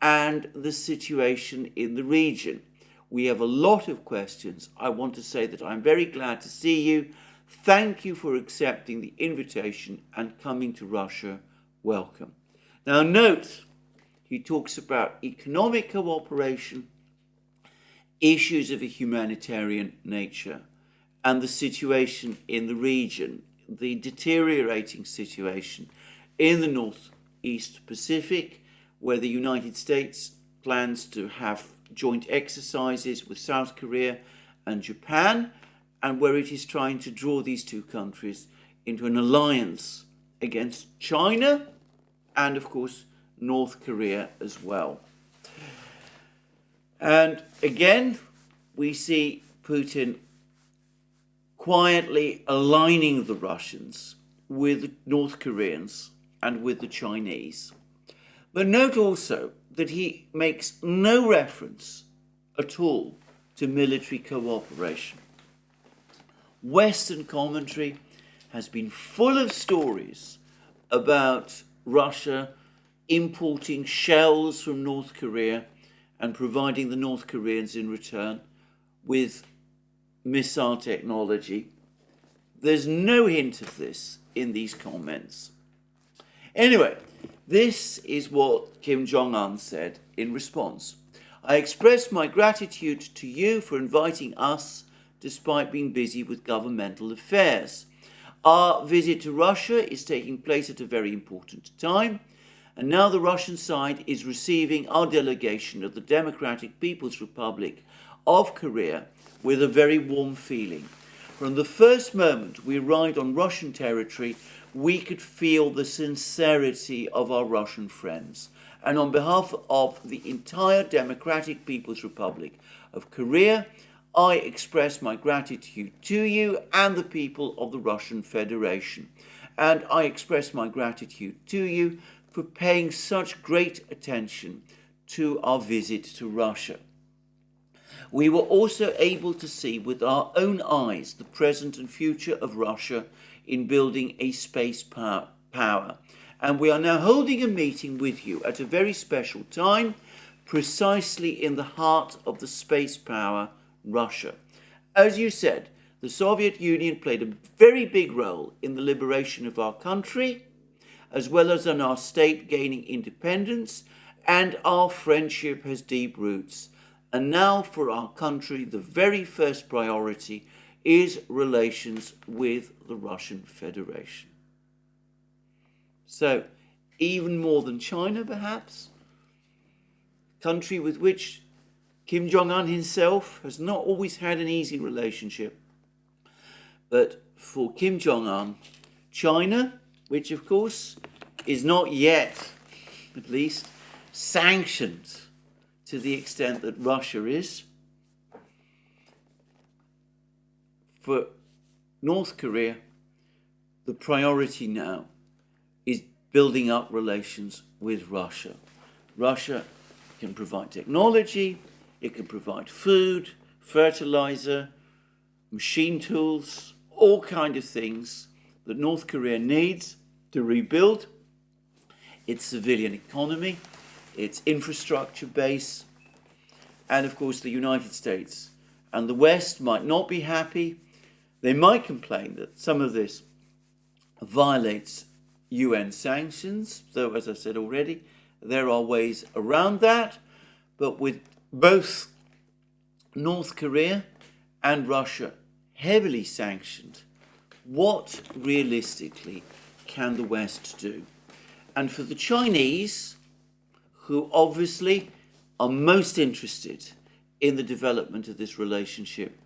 and the situation in the region. We have a lot of questions. I want to say that I'm very glad to see you. Thank you for accepting the invitation and coming to Russia. Welcome. Now note, he talks about economic cooperation, issues of a humanitarian nature, and the situation in the region, the deteriorating situation in the Northeast Pacific, where the United States plans to have joint exercises with South Korea and Japan, and where it is trying to draw these two countries into an alliance against China and, of course, North Korea as well. And again, we see Putin quietly aligning the Russians with the North Koreans and with the Chinese. But note also that he makes no reference at all to military cooperation. Western commentary has been full of stories about Russia importing shells from North Korea and providing the North Koreans in return with missile technology. There's no hint of this in these comments. Anyway, this is what Kim Jong-un said in response. I express my gratitude to you for inviting us despite being busy with governmental affairs. Our visit to Russia is taking place at a very important time, and now the Russian side is receiving our delegation of the Democratic People's Republic of Korea with a very warm feeling. From the first moment we arrived on Russian territory, we could feel the sincerity of our Russian friends. And on behalf of the entire Democratic People's Republic of Korea, I express my gratitude to you and the people of the Russian Federation. And I express my gratitude to you for paying such great attention to our visit to Russia. We were also able to see with our own eyes the present and future of Russia in building a space power. And we are now holding a meeting with you at a very special time, precisely in the heart of the space power, Russia. As you said, the Soviet Union played a very big role in the liberation of our country, as well as in our state gaining independence, and our friendship has deep roots. And now for our country, the very first priority is relations with the Russian Federation. So, even more than China, perhaps, country with which Kim Jong-un himself has not always had an easy relationship. But for Kim Jong-un, China, which of course is not yet, at least, sanctioned to the extent that Russia is, for North Korea, the priority now is building up relations with Russia. Russia can provide technology, it can provide food, fertilizer, machine tools, all kinds of things that North Korea needs to rebuild its civilian economy, its infrastructure base, and of course the United States and the West might not be happy. They might complain that some of this violates UN sanctions, though, as I said already, there are ways around that. But with both North Korea and Russia heavily sanctioned, what realistically can the West do? And for the Chinese, who obviously are most interested in the development of this relationship,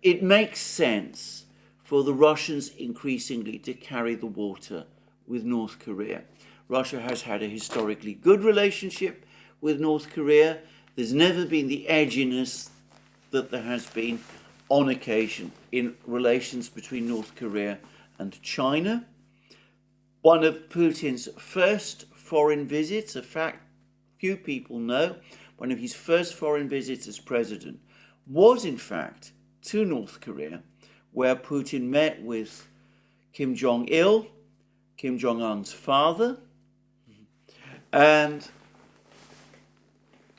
it makes sense for the Russians increasingly to carry the water with North Korea. Russia has had a historically good relationship with North Korea. There's never been the edginess that there has been on occasion in relations between North Korea and China. One of Putin's first foreign visits, a fact few people know, one of his first foreign visits as president was in fact to North Korea, where Putin met with Kim Jong-il, Kim Jong-un's father, and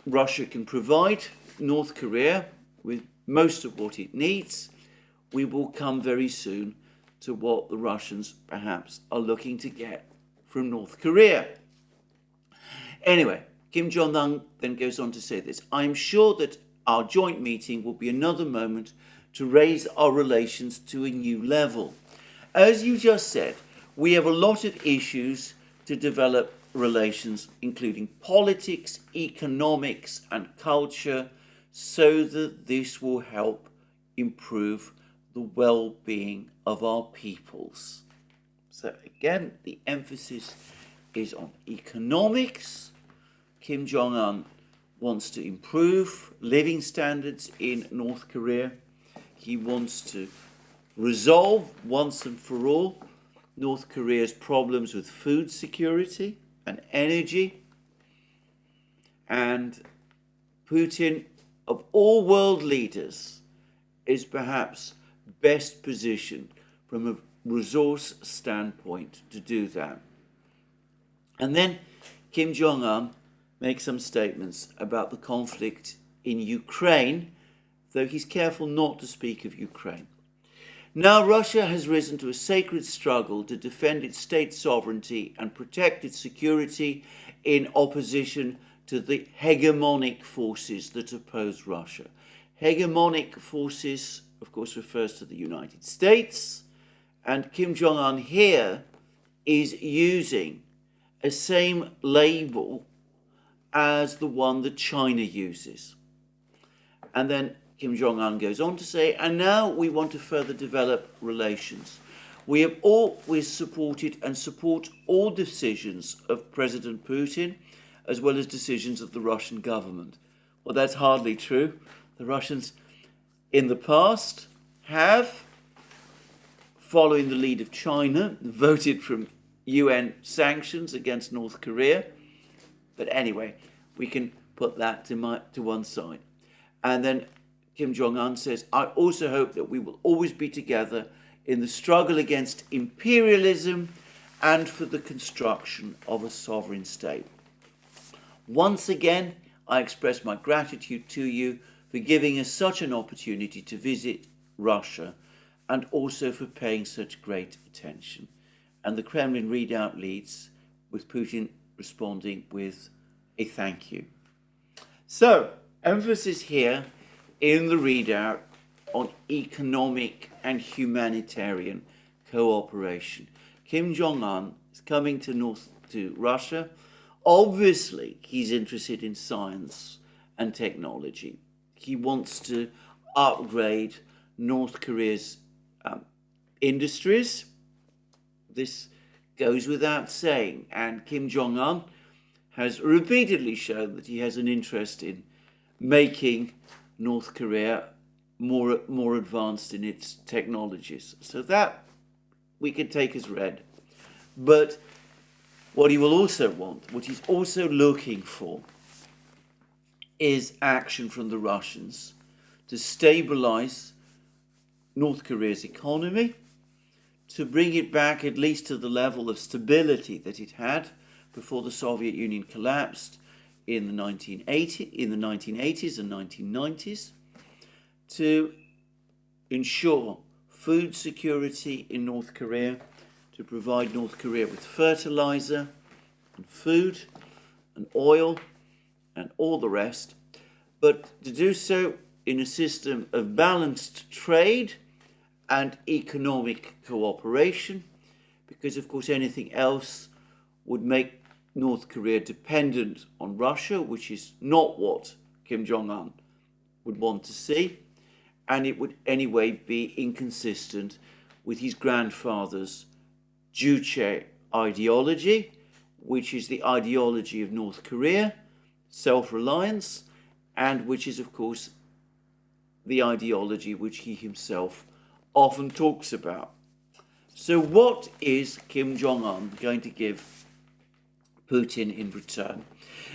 Russia can provide North Korea with most of what it needs. We will come very soon to what the Russians perhaps are looking to get from North Korea. Anyway, Kim Jong-un then goes on to say this: "I'm sure that our joint meeting will be another moment to raise our relations to a new level." As you just said, we have a lot of issues to develop relations, including politics, economics, and culture, so that this will help improve the well-being of our peoples. So again, the emphasis is on economics. Kim Jong-un wants to improve living standards in North Korea. He wants to resolve once and for all North Korea's problems with food security and energy. And Putin, of all world leaders, is perhaps best positioned from a resource standpoint to do that. And then Kim Jong-un makes some statements about the conflict in Ukraine, though he's careful not to speak of Ukraine. Now Russia has risen to a sacred struggle to defend its state sovereignty and protect its security in opposition to the hegemonic forces that oppose Russia. Hegemonic forces, of course, refers to the United States, and Kim Jong-un here is using a same label as the one that China uses. And then Kim Jong-un goes on to say, and now we want to further develop relations. We have always supported and support all decisions of President Putin, as well as decisions of the Russian government. Well, that's hardly true. The Russians in the past have, following the lead of China, voted from UN sanctions against North Korea. But anyway, we can put that to one side. And then Kim Jong-un says, I also hope that we will always be together in the struggle against imperialism and for the construction of a sovereign state. Once again, I express my gratitude to you for giving us such an opportunity to visit Russia and also for paying such great attention. And the Kremlin readout leads with Putin responding with a thank you. So, emphasis here in the readout on economic and humanitarian cooperation. Kim Jong-un He's coming to Russia. Obviously, he's interested in science and technology. He wants to upgrade North Korea's industries. This goes without saying. And Kim Jong-un has repeatedly shown that he has an interest in making North Korea more advanced in its technologies. So that we can take as read. But what he will also want, what he's also looking for, is action from the Russians to stabilize North Korea's economy, to bring it back at least to the level of stability that it had before the Soviet Union collapsed in the 1980s and 1990s, to ensure food security in North Korea, to provide North Korea with fertilizer and food and oil and all the rest, but to do so in a system of balanced trade and economic cooperation, because of course anything else would make North Korea dependent on Russia, which is not what Kim Jong-un would want to see, and it would anyway be inconsistent with his grandfather's Juche ideology, which is the ideology of North Korea, self-reliance, and which is of course the ideology which he himself often talks about. So what is Kim Jong-un going to give Putin in return?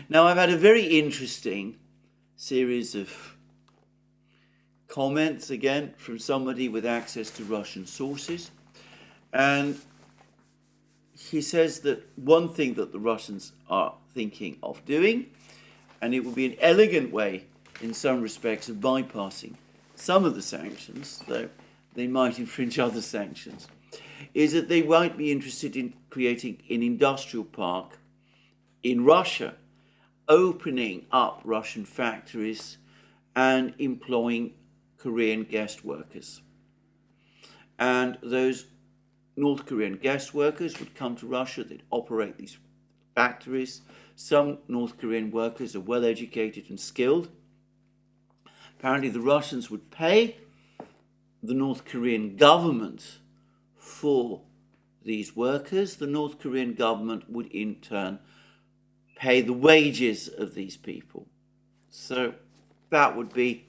Now, I've had a very interesting series of comments, again, from somebody with access to Russian sources. And he says that one thing that the Russians are thinking of doing, and it would be an elegant way, in some respects, of bypassing some of the sanctions, though they might infringe other sanctions, is that they might be interested in creating an industrial park in Russia, opening up Russian factories and employing Korean guest workers. And those North Korean guest workers would come to Russia, they'd operate these factories. Some North Korean workers are well educated and skilled. Apparently the Russians would pay the North Korean government for these workers. The North Korean government would in turn pay the wages of these people. So that would be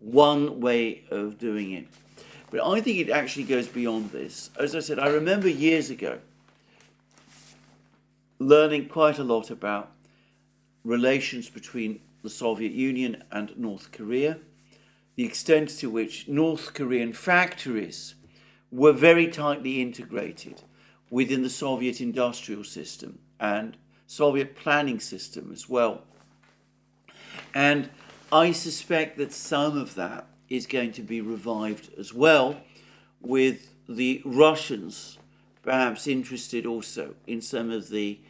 one way of doing it. But I think it actually goes beyond this. As I said, I remember years ago learning quite a lot about relations between the Soviet Union and North Korea, the extent to which North Korean factories were very tightly integrated within the Soviet industrial system and Soviet planning system as well. And I suspect that some of that is going to be revived as well, with the Russians perhaps interested also in some of the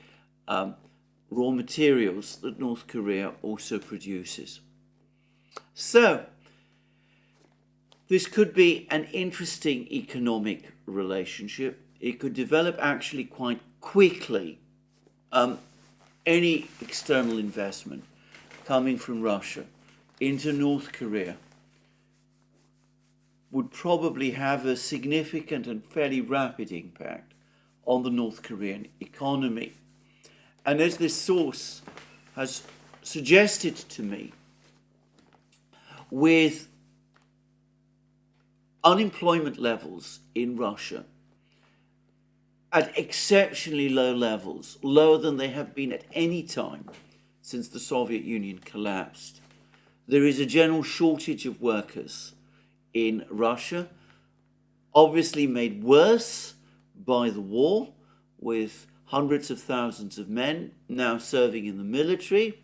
raw materials that North Korea also produces. So this could be an interesting economic relationship. It could develop actually quite quickly. Any external investment coming from Russia into North Korea would probably have a significant and fairly rapid impact on the North Korean economy. And as this source has suggested to me, with unemployment levels in Russia at exceptionally low levels, lower than they have been at any time since the Soviet Union collapsed, there is a general shortage of workers in Russia, obviously made worse by the war, with hundreds of thousands of men now serving in the military,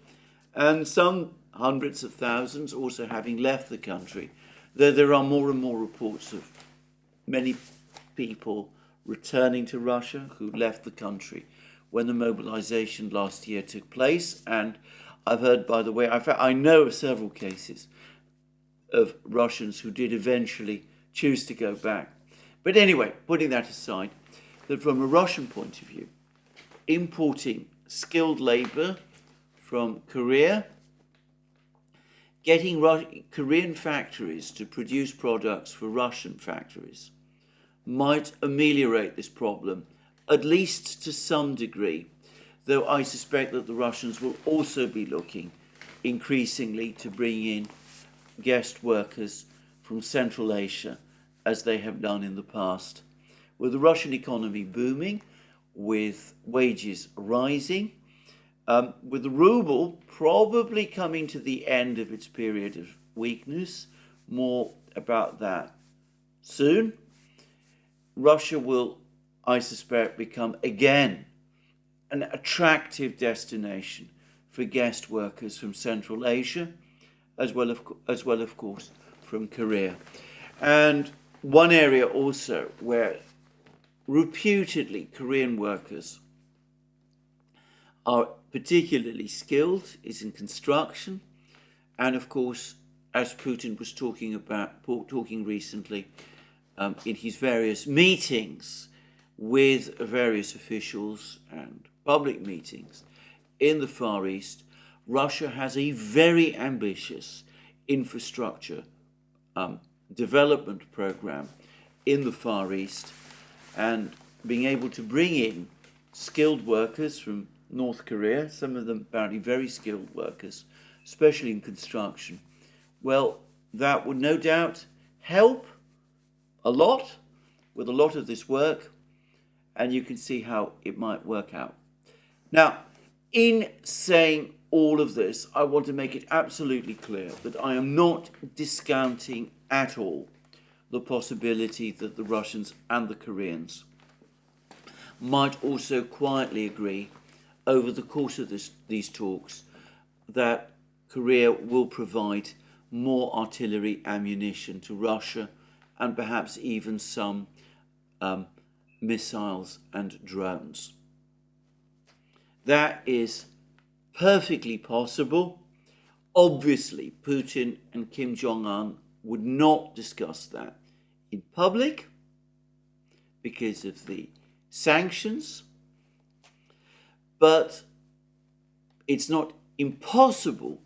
and some hundreds of thousands also having left the country, though there are more and more reports of many people returning to Russia who left the country when the mobilization last year took place. And I've heard, by the way, I know of several cases of Russians who did eventually choose to go back. But anyway, putting that aside, that from a Russian point of view, importing skilled labor from Korea, getting Korean factories to produce products for Russian factories might ameliorate this problem, at least to some degree, though I suspect that the Russians will also be looking increasingly to bring in guest workers from Central Asia, as they have done in the past. With the Russian economy booming, with wages rising, with the ruble probably coming to the end of its period of weakness, more about that soon, Russia will, I suspect, become again an attractive destination for guest workers from Central Asia, as well, of course, from Korea. And one area also where reputedly Korean workers are particularly skilled is in construction, and of course, as Putin was talking recently in his various meetings with various officials and public meetings in the Far East, Russia has a very ambitious infrastructure development program in the Far East, and being able to bring in skilled workers from North Korea, some of them apparently very skilled workers, especially in construction, well, that would no doubt help a lot with a lot of this work, and you can see how it might work out. Now, in saying all of this, I want to make it absolutely clear that I am not discounting at all the possibility that the Russians and the Koreans might also quietly agree over the course of these talks that Korea will provide more artillery ammunition to Russia, and perhaps even some missiles and drones. That is perfectly possible. Obviously, Putin and Kim Jong-un would not discuss that in public because of the sanctions, but it's not impossible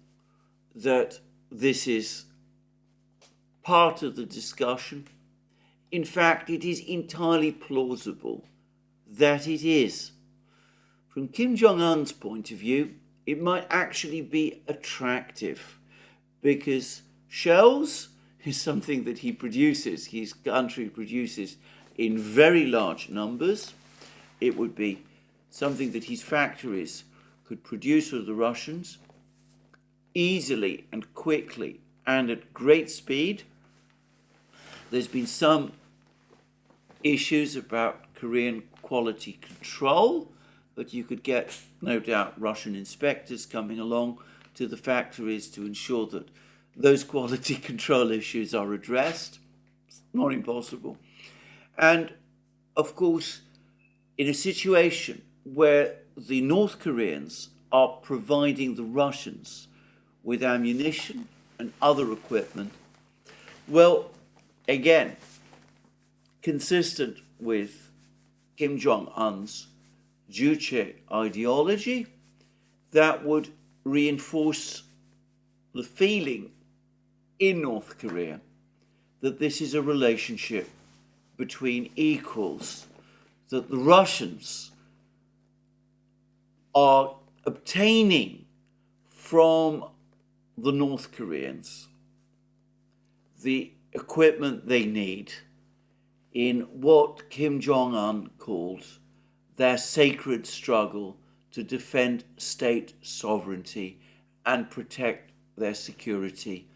that this is part of the discussion. In fact, it is entirely plausible that it is. From Kim Jong-un's point of view, it might actually be attractive because shells is something that he produces, his country produces in very large numbers. It would be something that his factories could produce for the Russians easily and quickly and at great speed. There's been some issues about Korean quality control, but you could get, no doubt, Russian inspectors coming along to the factories to ensure that those quality control issues are addressed. It's not impossible. And, of course, in a situation where the North Koreans are providing the Russians with ammunition and other equipment, well, again, consistent with Kim Jong-un's Juche ideology, that would reinforce the feeling in North Korea that this is a relationship between equals, that the Russians are obtaining from the North Koreans the equipment they need in what Kim Jong-un calls their sacred struggle to defend state sovereignty and protect their security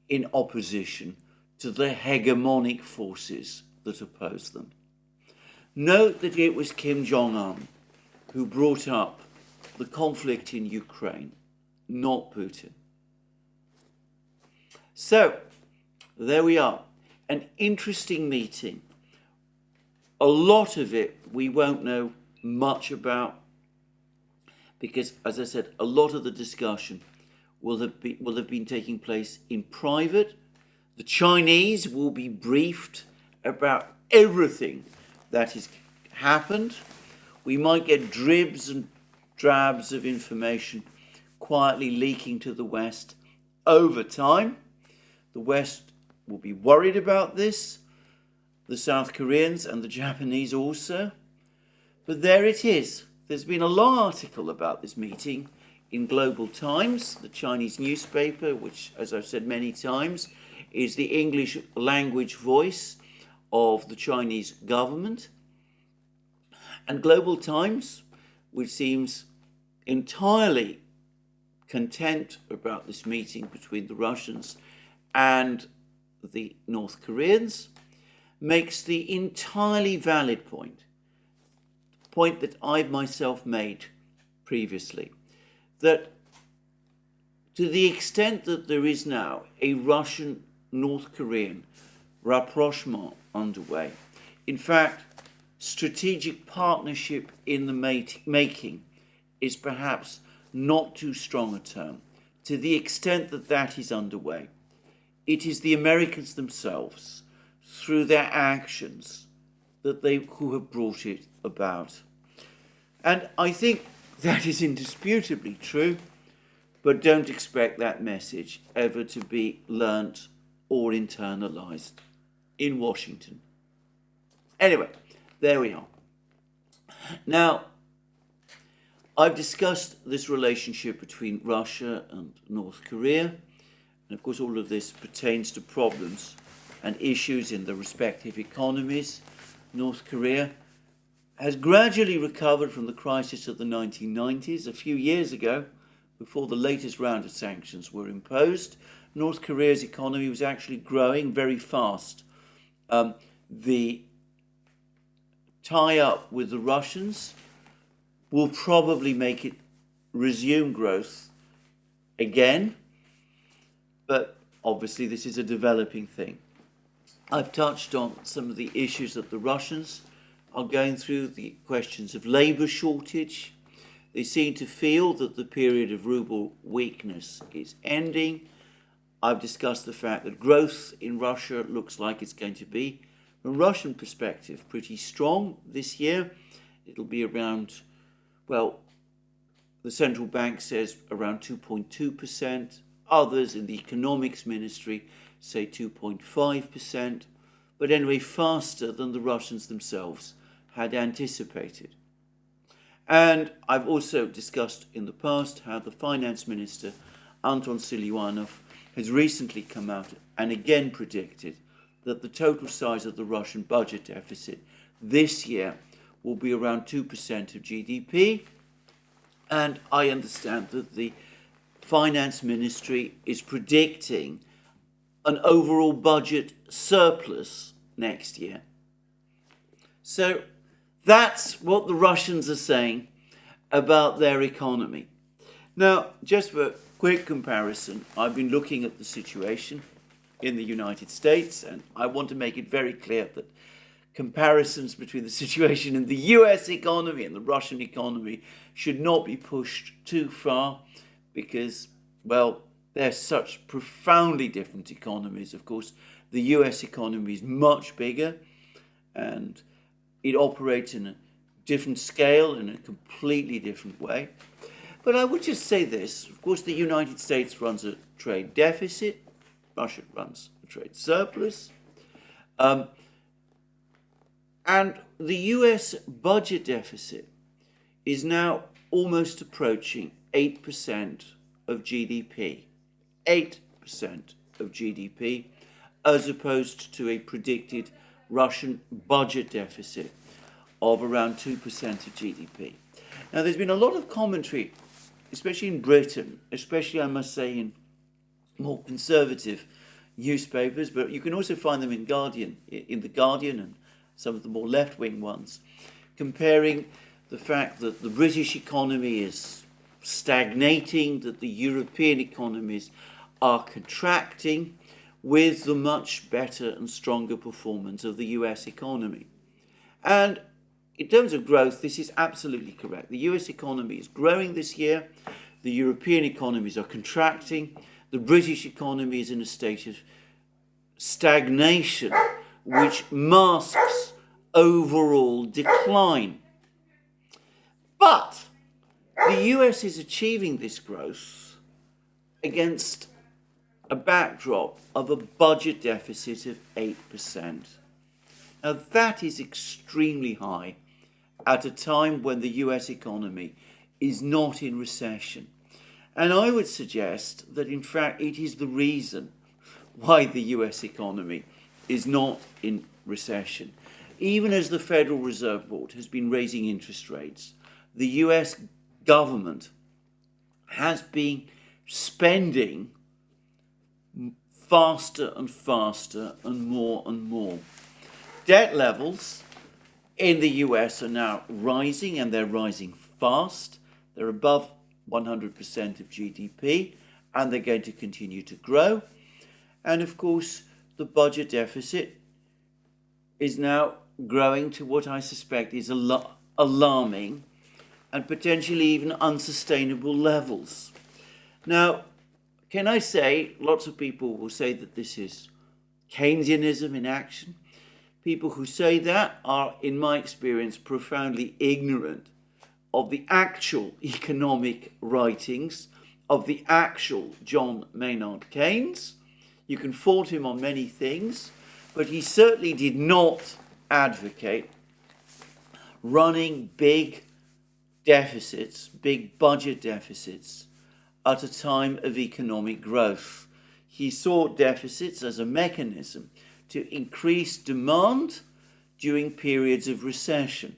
in opposition to the hegemonic forces that oppose them. Note that it was Kim Jong-un who brought up the conflict in Ukraine, not Putin. So, there we are. An interesting meeting. A lot of it we won't know much about because, as I said, a lot of the discussion will have been taking place in private. The Chinese will be briefed about everything that is happened. We might get dribs and drabs of information quietly leaking to the West over time. The West will be worried about this, the South Koreans and the Japanese also. But there it is. There's been a long article about this meeting in Global Times, the Chinese newspaper, which, as I've said many times, is the English language voice of the Chinese government. And Global Times, which seems entirely content about this meeting between the Russians and the North Koreans, makes the entirely valid point that I myself made previously, that to the extent that there is now a Russian-North Korean rapprochement underway, in fact, strategic partnership in the making is perhaps not too strong a term. To the extent that that is underway, it is the Americans themselves, through their actions, who have brought it about. And I think that is indisputably true, but don't expect that message ever to be learnt or internalized in Washington. Anyway, there we are. Now, I've discussed this relationship between Russia and North Korea, and of course all of this pertains to problems and issues in the respective economies. North Korea has gradually recovered from the crisis of the 1990s. A few years ago, before the latest round of sanctions were imposed, North Korea's economy was actually growing very fast. The tie-up with the Russians will probably make it resume growth again, but obviously this is a developing thing. I've touched on some of the issues that the Russians are going through, the questions of labour shortage. They seem to feel that the period of ruble weakness is ending. I've discussed the fact that growth in Russia looks like it's going to be, from a Russian perspective, pretty strong this year. It'll be around, well, the central bank says around 2.2%. Others in the economics ministry say 2.5%. But anyway, faster than the Russians themselves had anticipated. And I've also discussed in the past how the finance minister, Anton Siluanov, has recently come out and again predicted that the total size of the Russian budget deficit this year will be around 2% of GDP. And I understand that the finance ministry is predicting an overall budget surplus next year. So that's what the Russians are saying about their economy. Now, just for a quick comparison, I've been looking at the situation in the United States, and I want to make it very clear that comparisons between the situation in the US economy and the Russian economy should not be pushed too far because, well, they're such profoundly different economies. Of course, the US economy is much bigger and it operates in a different scale, in a completely different way. But I would just say this. Of course, the United States runs a trade deficit. Russia runs a trade surplus. And the US budget deficit is now almost approaching 8% of GDP. 8% of GDP, as opposed to a predicted Russian budget deficit of around 2% of GDP. Now, there's been a lot of commentary, especially in Britain, especially, I must say, in more conservative newspapers, but you can also find them in The Guardian and some of the more left-wing ones, comparing the fact that the British economy is stagnating, that the European economies are contracting, with the much better and stronger performance of the US economy. And in terms of growth, this is absolutely correct. The US economy is growing this year. The European economies are contracting. The British economy is in a state of stagnation, which masks overall decline. But the US is achieving this growth against a backdrop of a budget deficit of 8%. Now that is extremely high at a time when the US economy is not in recession. And I would suggest that in fact it is the reason why the US economy is not in recession. Even as the Federal Reserve Board has been raising interest rates, the US government has been spending faster and faster and more. Debt levels in the US are now rising, and they're rising fast. They're above 100% of GDP, and they're going to continue to grow. And of course, the budget deficit is now growing to what I suspect is alarming and potentially even unsustainable levels. Now, can I say, lots of people will say that this is Keynesianism in action. People who say that are, in my experience, profoundly ignorant of the actual economic writings of the actual John Maynard Keynes. You can fault him on many things, but he certainly did not advocate running big deficits, big budget deficits, at a time of economic growth. He saw deficits as a mechanism to increase demand during periods of recession.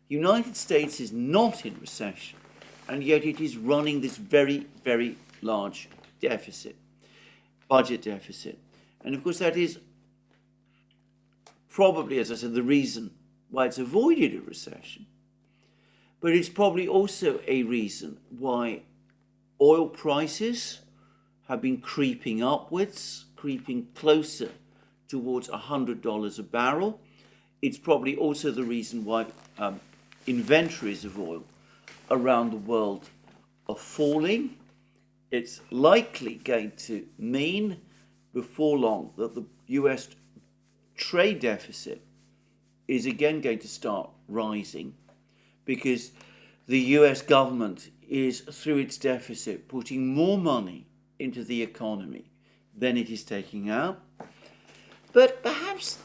The United States is not in recession, and yet it is running this very, very large deficit, budget deficit. And of course that is probably, as I said, the reason why it's avoided a recession. But it's probably also a reason why oil prices have been creeping upwards, creeping closer towards $100 a barrel. It's probably also the reason why inventories of oil around the world are falling. It's likely going to mean before long that the US trade deficit is again going to start rising, because the US government is, through its deficit, putting more money into the economy than it is taking out. But perhaps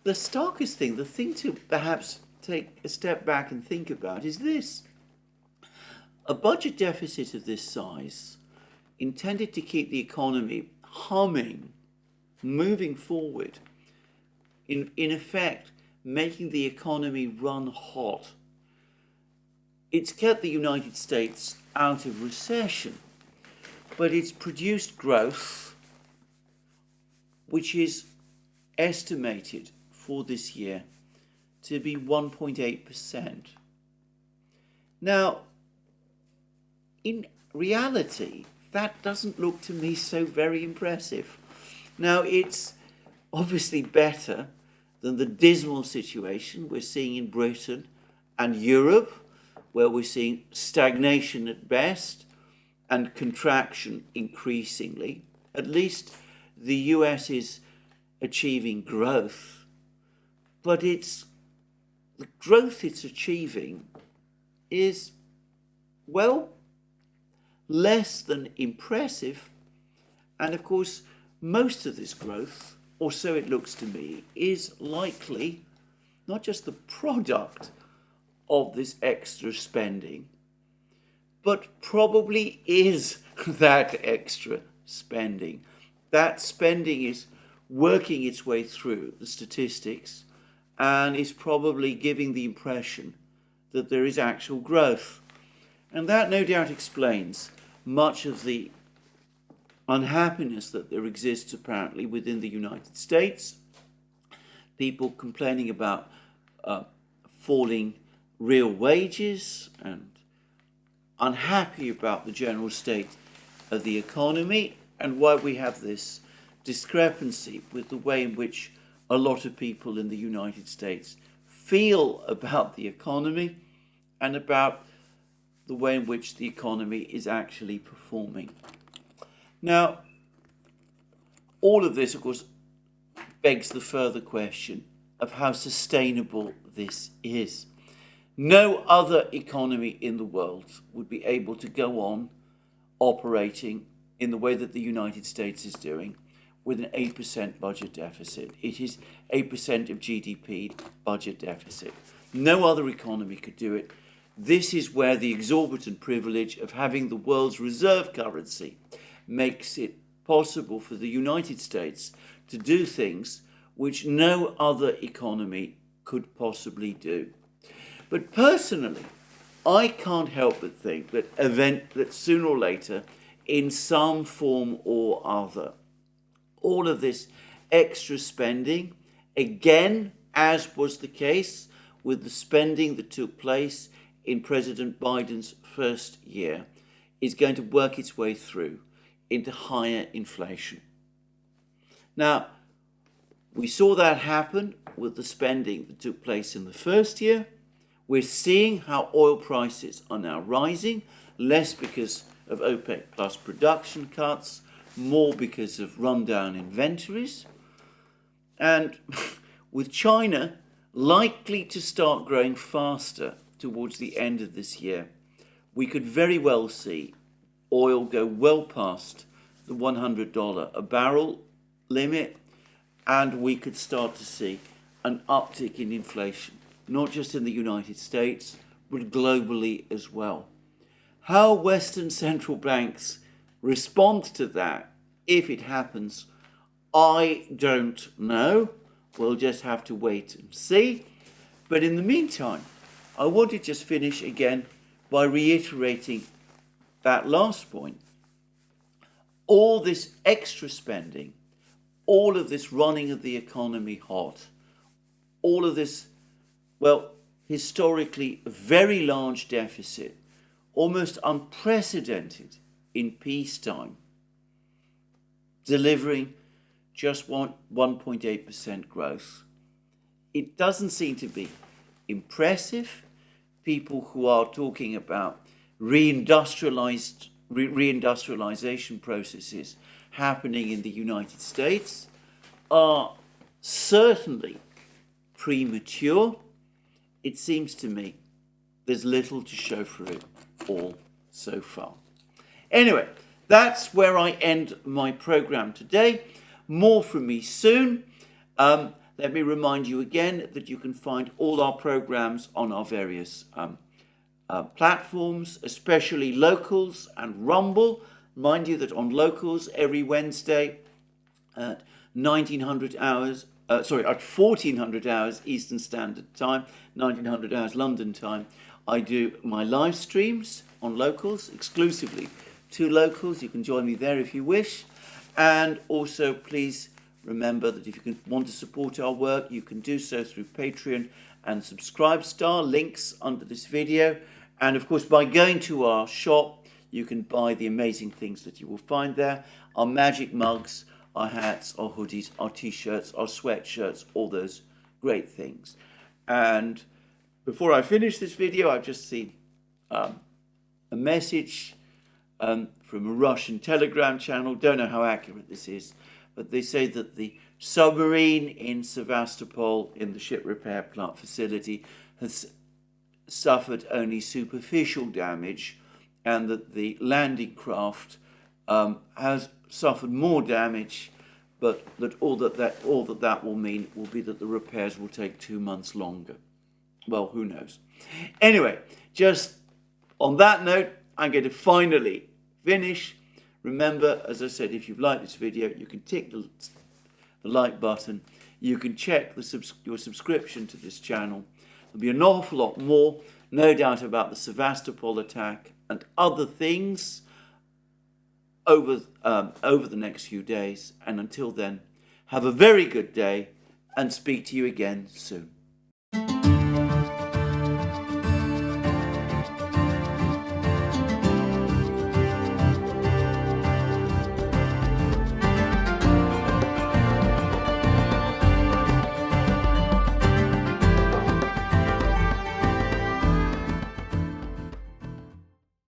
the starkest thing, the thing to perhaps take a step back and think about is this. A budget deficit of this size, intended to keep the economy humming, moving forward, in effect, making the economy run hot. It's kept the United States out of recession, but it's produced growth which is estimated for this year to be 1.8%. Now, in reality, that doesn't look to me so very impressive. Now, it's obviously better than the dismal situation we're seeing in Britain and Europe, where we're seeing stagnation at best and contraction increasingly. At least the US is achieving growth, but the growth it's achieving is, well, less than impressive. And of course, most of this growth, or so it looks to me, is likely not just the product of this extra spending, but probably is that extra spending. That spending is working its way through the statistics and is probably giving the impression that there is actual growth. And that no doubt explains much of the unhappiness that there exists apparently within the United States. People complaining about falling real wages and unhappy about the general state of the economy, and why we have this discrepancy with the way in which a lot of people in the United States feel about the economy and about the way in which the economy is actually performing. Now, all of this, of course, begs the further question of how sustainable this is. No other economy in the world would be able to go on operating in the way that the United States is doing with an 8% budget deficit. It is 8% of GDP budget deficit. No other economy could do it. This is where the exorbitant privilege of having the world's reserve currency makes it possible for the United States to do things which no other economy could possibly do. But personally, I can't help but think that sooner or later, in some form or other, all of this extra spending, again, as was the case with the spending that took place in President Biden's first year, is going to work its way through into higher inflation. Now, we saw that happen with the spending that took place in the first year. We're seeing how oil prices are now rising, less because of OPEC plus production cuts, more because of rundown inventories. And with China likely to start growing faster towards the end of this year, we could very well see oil go well past the $100 a barrel limit, and we could start to see an uptick in inflation, not just in the United States, but globally as well. How Western central banks respond to that, if it happens, I don't know. We'll just have to wait and see. But in the meantime, I want to just finish again by reiterating that last point. All this extra spending, all of this running of the economy hot, all of this, well, historically very large deficit, almost unprecedented in peacetime, delivering just 1.8% growth. It doesn't seem to be impressive. People who are talking about reindustrialization processes happening in the United States are certainly premature. It seems to me there's little to show for it all so far. Anyway, that's where I end my program today. More from me soon. Let me remind you again that you can find all our programs on our various platforms, especially Locals and Rumble. Mind you that on Locals every Wednesday at 1400 hours Eastern Standard Time, 1900 hours London time, I do my live streams on Locals, exclusively to Locals. You can join me there if you wish. And also, please remember that if you want to support our work, you can do so through Patreon and Subscribestar, links under this video. And of course, by going to our shop, you can buy the amazing things that you will find there. Our magic mugs, our hats, our hoodies, our t-shirts, our sweatshirts, all those great things. And before I finish this video, I've just seen a message from a Russian Telegram channel. Don't know how accurate this is, but they say that the submarine in Sevastopol in the ship repair plant facility has suffered only superficial damage, and that the landing craft has suffered more damage, but that all that will mean will be that the repairs will take 2 months longer. Well, who knows? Anyway, just on that note, I'm going to finally finish. Remember, as I said, if you've liked this video, you can tick the like button. You can check your subscription to this channel. There'll be an awful lot more, no doubt, about the Sevastopol attack and other things over the next few days. And until then, have a very good day and speak to you again soon.